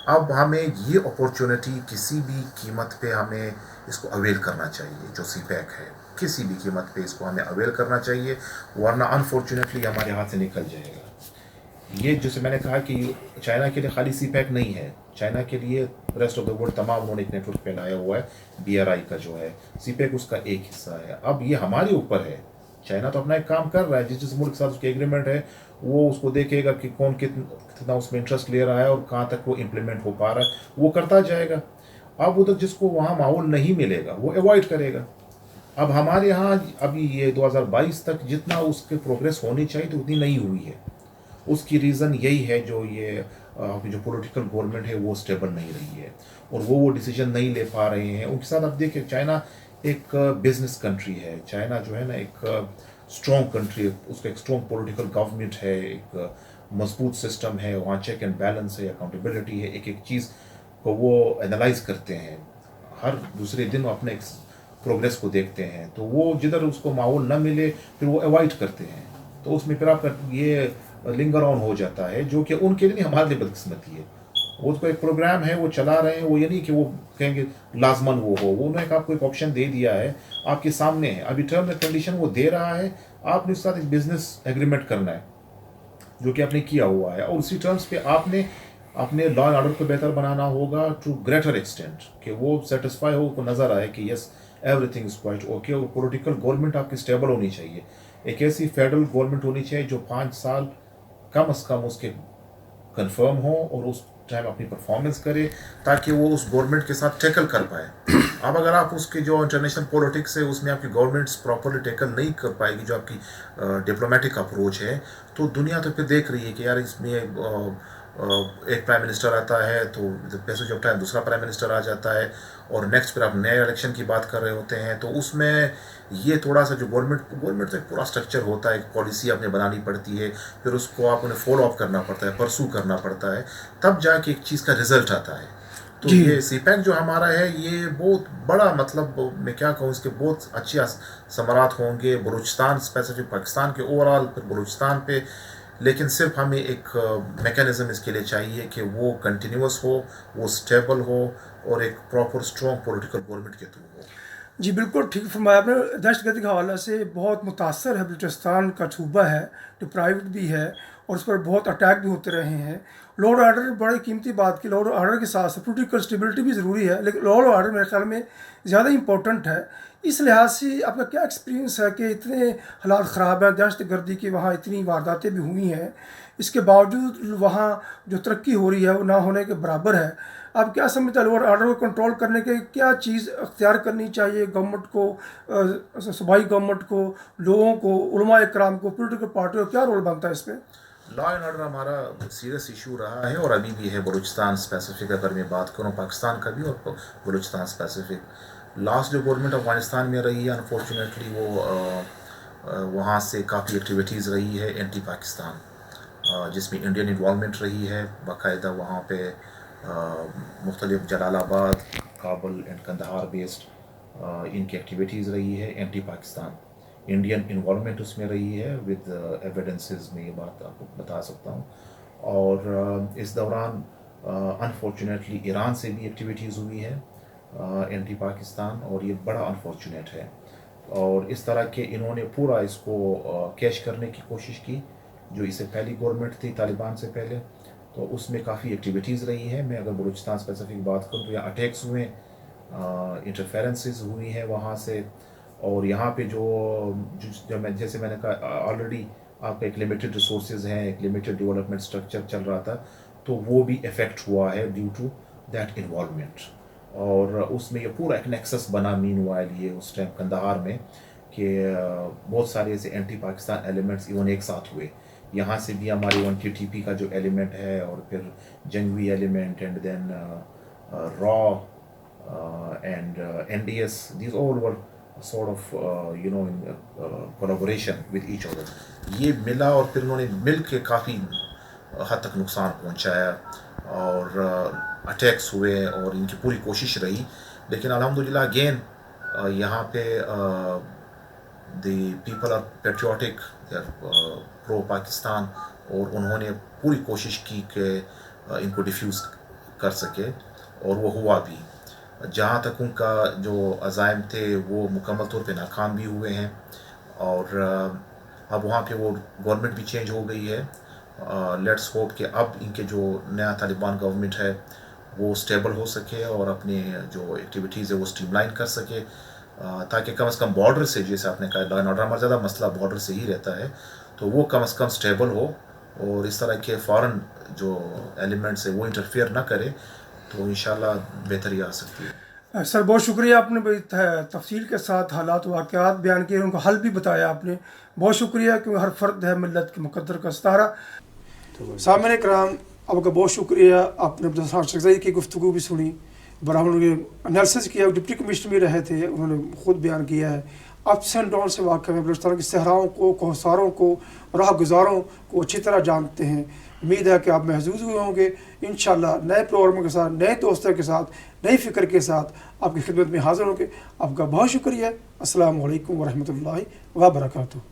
अब हमें ये अपॉर्चुनिटी किसी भी कीमत पे हमें इसको अवेल करना चाहिए। जो सीपैक है, किसी भी कीमत पे इसको हमें अवेल करना चाहिए, वरना अनफॉर्चुनेटली हमारे हाथ से निकल जाएगा। ये जैसे मैंने कहा कि चाइना के लिए खाली सीपैक नहीं है, चाइना के लिए रेस्ट ऑफ द वर्ल्ड तमाम उन्होंने एक नेटवर्क फैलाया हुआ है, BRI का जो है, सीपैक उसका एक हिस्सा है। अब ये हमारे ऊपर है, चाइना तो अपना एक काम कर रहा है, जिस मुल्क के साथ उसके एग्रीमेंट है वो उसको देखेगा कि कौन कितना उसमें इंटरेस्ट ले रहा है और कहाँ तक वो इम्प्लीमेंट हो पा रहा है, वो करता जाएगा। अब उधर जिसको वहाँ माहौल नहीं मिलेगा वो अवॉइड करेगा। अब हमारे यहाँ अभी ये 2022 तक जितना उसके प्रोग्रेस होनी चाहिए तो उतनी नहीं हुई है। उसकी रीज़न यही है जो ये जो पॉलिटिकल गवर्नमेंट है वो स्टेबल नहीं रही है और वो डिसीजन नहीं ले पा रहे हैं। उनके साथ अब देखिए, चाइना एक बिजनेस कंट्री है, चाइना जो है ना एक स्ट्रॉन्ग कंट्री है, उसका एक स्ट्रॉन्ग पॉलिटिकल गवर्नमेंट है, एक मजबूत सिस्टम है, वहाँ चेक एंड बैलेंस है, अकाउंटेबिलिटी है, एक एक चीज़ को वो एनालाइज करते हैं, हर दूसरे दिन अपने प्रोग्रेस को देखते हैं। तो वो जिधर उसको माहौल न मिले फिर वो अवॉइड करते हैं, तो उसमें फिर आपका ये लिंगर ऑन हो जाता है, जो कि उनके लिए नहीं, हमारे लिए बदकिस्मती है। वो तो एक प्रोग्राम है, वो चला रहे हैं, वो ये नहीं कि वो कहेंगे लाजमन वो हो, वो उन्होंने आपको एक ऑप्शन दे दिया है, आपके सामने है, अभी टर्म एंड कंडीशन वो दे रहा है, आपने उसके साथ एक बिजनेस एग्रीमेंट करना है जो कि आपने किया हुआ है, और उसी टर्म्स पे आपने अपने लॉ एंड ऑर्डर को बेहतर बनाना होगा टू ग्रेटर एक्सटेंट, कि वो सेटिस्फाई हो, को नज़र आए कि yes everything is quite okay. और पॉलिटिकल गवर्नमेंट आपकी स्टेबल होनी चाहिए, एक ऐसी फेडरल गवर्नमेंट होनी चाहिए जो 5 साल कम से कम उसके कंफर्म हो और उस टाइम अपनी परफॉर्मेंस करे, ताकि वो उस गवर्नमेंट के साथ टैकल कर पाए। अब अगर आप उसके जो इंटरनेशनल पॉलिटिक्स है उसमें आपकी गवर्नमेंट्स प्रॉपरली टैकल नहीं कर पाएगी, जो आपकी डिप्लोमेटिक अप्रोच है, तो दुनिया तो फिर देख रही है कि यार इसमें एक प्राइम मिनिस्टर आता है तो पैसेज ऑफ टाइम दूसरा प्राइम मिनिस्टर आ जाता है, और नेक्स्ट फिर आप नए इलेक्शन की बात कर रहे होते हैं। तो उसमें ये थोड़ा सा जो गवर्नमेंट तो एक पूरा स्ट्रक्चर होता है, एक पॉलिसी आपने बनानी पड़ती है, फिर उसको आप उन्हें फॉलो अप करना पड़ता है, परसू करना पड़ता है, तब जाके एक चीज़ का रिजल्ट आता है। तो ये सीपैक जो हमारा है ये बहुत बड़ा, मतलब मैं क्या कहूँ, इसके बहुत अच्छे समरात होंगे बलूचिस्तान स्पेसिफिक, पाकिस्तान के ओवरऑल, फिर बलूचिस्तान पे। लेकिन सिर्फ हमें एक मैकेनिज़्म इसके लिए चाहिए कि वो कंटिन्यूस हो, वो स्टेबल हो और एक प्रॉपर स्ट्रॉन्ग पॉलिटिकल गवर्नमेंट के थ्रू हो। जी बिल्कुल ठीक फरमाया आपने। दहशतगर्दी के हवाले से बहुत मुतासर है बलूचिस्तान का सूबा है, जो प्राइवेट भी है, और उस पर बहुत अटैक भी होते रहे हैं। लॉ एंड ऑर्डर बड़ी कीमती बात की, लॉ एंड ऑर्डर के साथ साथ पॉलिटिकल स्टेबिलिटी भी ज़रूरी है, लेकिन लॉ एंड ऑर्डर मेरे ख्याल में ज़्यादा इंपॉर्टेंट है। इस लिहाज से आपका क्या एक्सपीरियंस है कि इतने हालात ख़राब हैं, दहशतगर्दी की वहाँ इतनी वारदातें भी हुई हैं, इसके बावजूद वहाँ जो तरक्की हो रही है वो ना होने के बराबर है। आप क्या समझते हैं, लॉ एंड ऑर्डर को कंट्रोल करने के क्या चीज़ अख्तियार करनी चाहिए गवर्नमेंट को, सूबाई गवर्नमेंट को, लोगों को, उलमा इकराम को, पॉलिटिकल पार्टियों का क्या रोल बनता है इस पर? लॉ एंड ऑर्डर हमारा सीरियस इशू रहा है और अभी भी है बलूचिस्तान स्पेसिफिक। अगर मैं बात करूँ पाकिस्तान का भी और बलूचिस्तान स्पेसिफिक, लास्ट जो गवर्नमेंट अफगानिस्तान में रही है अनफॉर्चुनेटली वो वहाँ से काफ़ी एक्टिविटीज़ रही है एंटी पाकिस्तान, जिसमें इंडियन इन्वॉल्वमेंट रही है बाकायदा। वहाँ पे मुख्तलिफ जलालाबाद, काबुल एंड कंदहार बेस्ड इनकी एक्टिविटीज़ रही है एंटी पाकिस्तान, इंडियन इन्वॉल्वमेंट उसमें रही है विद एविडेंसेस में, ये बात आपको बता सकता हूँ। और इस दौरान अनफॉर्चुनेटली ईरान से भी एक्टिविटीज़ हुई है एंटी पाकिस्तान, और ये बड़ा अनफॉर्चुनेट है। और इस तरह के इन्होंने पूरा इसको कैश करने की कोशिश की جو اس سے پہلی گورنمنٹ تھی طالبان سے پہلے، تو اس میں کافی ایکٹیویٹیز رہی ہیں. میں اگر بلوچستان اسپیسیفک بات کروں تو یہاں اٹیکس ہوئے، انٹرفیرنسز ہوئی ہیں وہاں سے. اور یہاں پہ جیسے میں نے کہا آلریڈی آپ کا ایک لمیٹڈ ریسورسز ہیں، ایک لمیٹڈ ڈیولپمنٹ اسٹرکچر چل رہا تھا، تو وہ بھی افیکٹ ہوا ہے ڈیو ٹو دیٹ انوالومنٹ. اور اس میں یہ پورا ایک نیکسس بنا مین وائل یہ اس ٹائم کندہار میں کہ بہت سارے ایسے اینٹی پاکستان ایلیمنٹس ایون ایک ساتھ ہوئے. یہاں سے بھی ہماری TTP کا جو ایلیمنٹ ہے، اور پھر جنگوی ایلیمنٹ، اینڈ دین را and NDS, these all were sort of collaboration with each other. یہ ملا اور پھر انہوں نے مل کے کافی حد تک نقصان پہنچایا اور اٹیکس ہوئے اور ان کی پوری کوشش رہی. لیکن الحمدللہ اگین یہاں پہ the people are patriotic, they are pro Pakistan, اور انہوں نے پوری کوشش کی کہ ان کو ڈیفیوز کر سکے، اور وہ ہوا بھی. جہاں تک ان کا جو عزائم تھے وہ مکمل طور پہ ناکام بھی ہوئے ہیں. اور اب وہاں پہ وہ گورنمنٹ بھی چینج ہو گئی ہے. لیٹس ہوپ کہ اب ان کے جو نیا طالبان گورنمنٹ ہے وہ اسٹیبل ہو سکے اور اپنے جو ایکٹیویٹیز ہے وہ اسٹریم لائن کر سکے، تاکہ کم از کم بارڈر سے، جیسے آپ نے کہا لا اینڈ آرڈر ہمارا زیادہ مسئلہ بارڈر سے ہی رہتا ہے، تو وہ کم از کم اسٹیبل ہو اور اس طرح کے فارن جو ایلیمنٹس ہیں وہ انٹرفیئر نہ کرے، تو انشاءاللہ بہتری آ سکتی ہے. سر بہت شکریہ، آپ نے بڑی تفصیل کے ساتھ حالات واقعات بیان کیے، ان کا حل بھی بتایا آپ نے. بہت شکریہ، کیونکہ ہر فرد ہے ملت کے مقدر کا ستارہ. سامعین کرام، آپ کا بہت شکریہ، آپ نے عبدالرحمان شیخزئی کی گفتگو بھی سنی، برابر انہوں نے انالیسس کیا. ڈپٹی کمشنر بھی رہے تھے، انہوں نے خود بیان کیا ہے اپس اینڈ ڈاؤن سے واقع میں بلوچستان کی صحراؤں کو، کوہساروں کو، راہ گزاروں کو اچھی طرح جانتے ہیں. امید ہے کہ آپ محظوظ ہوئے ہوں گے. انشاءاللہ نئے پروگراموں کے ساتھ، نئے دوستوں کے ساتھ، نئی فکر کے ساتھ آپ کی خدمت میں حاضر ہوں گے. آپ کا بہت شکریہ. السلام علیکم ورحمۃ اللہ وبرکاتہ.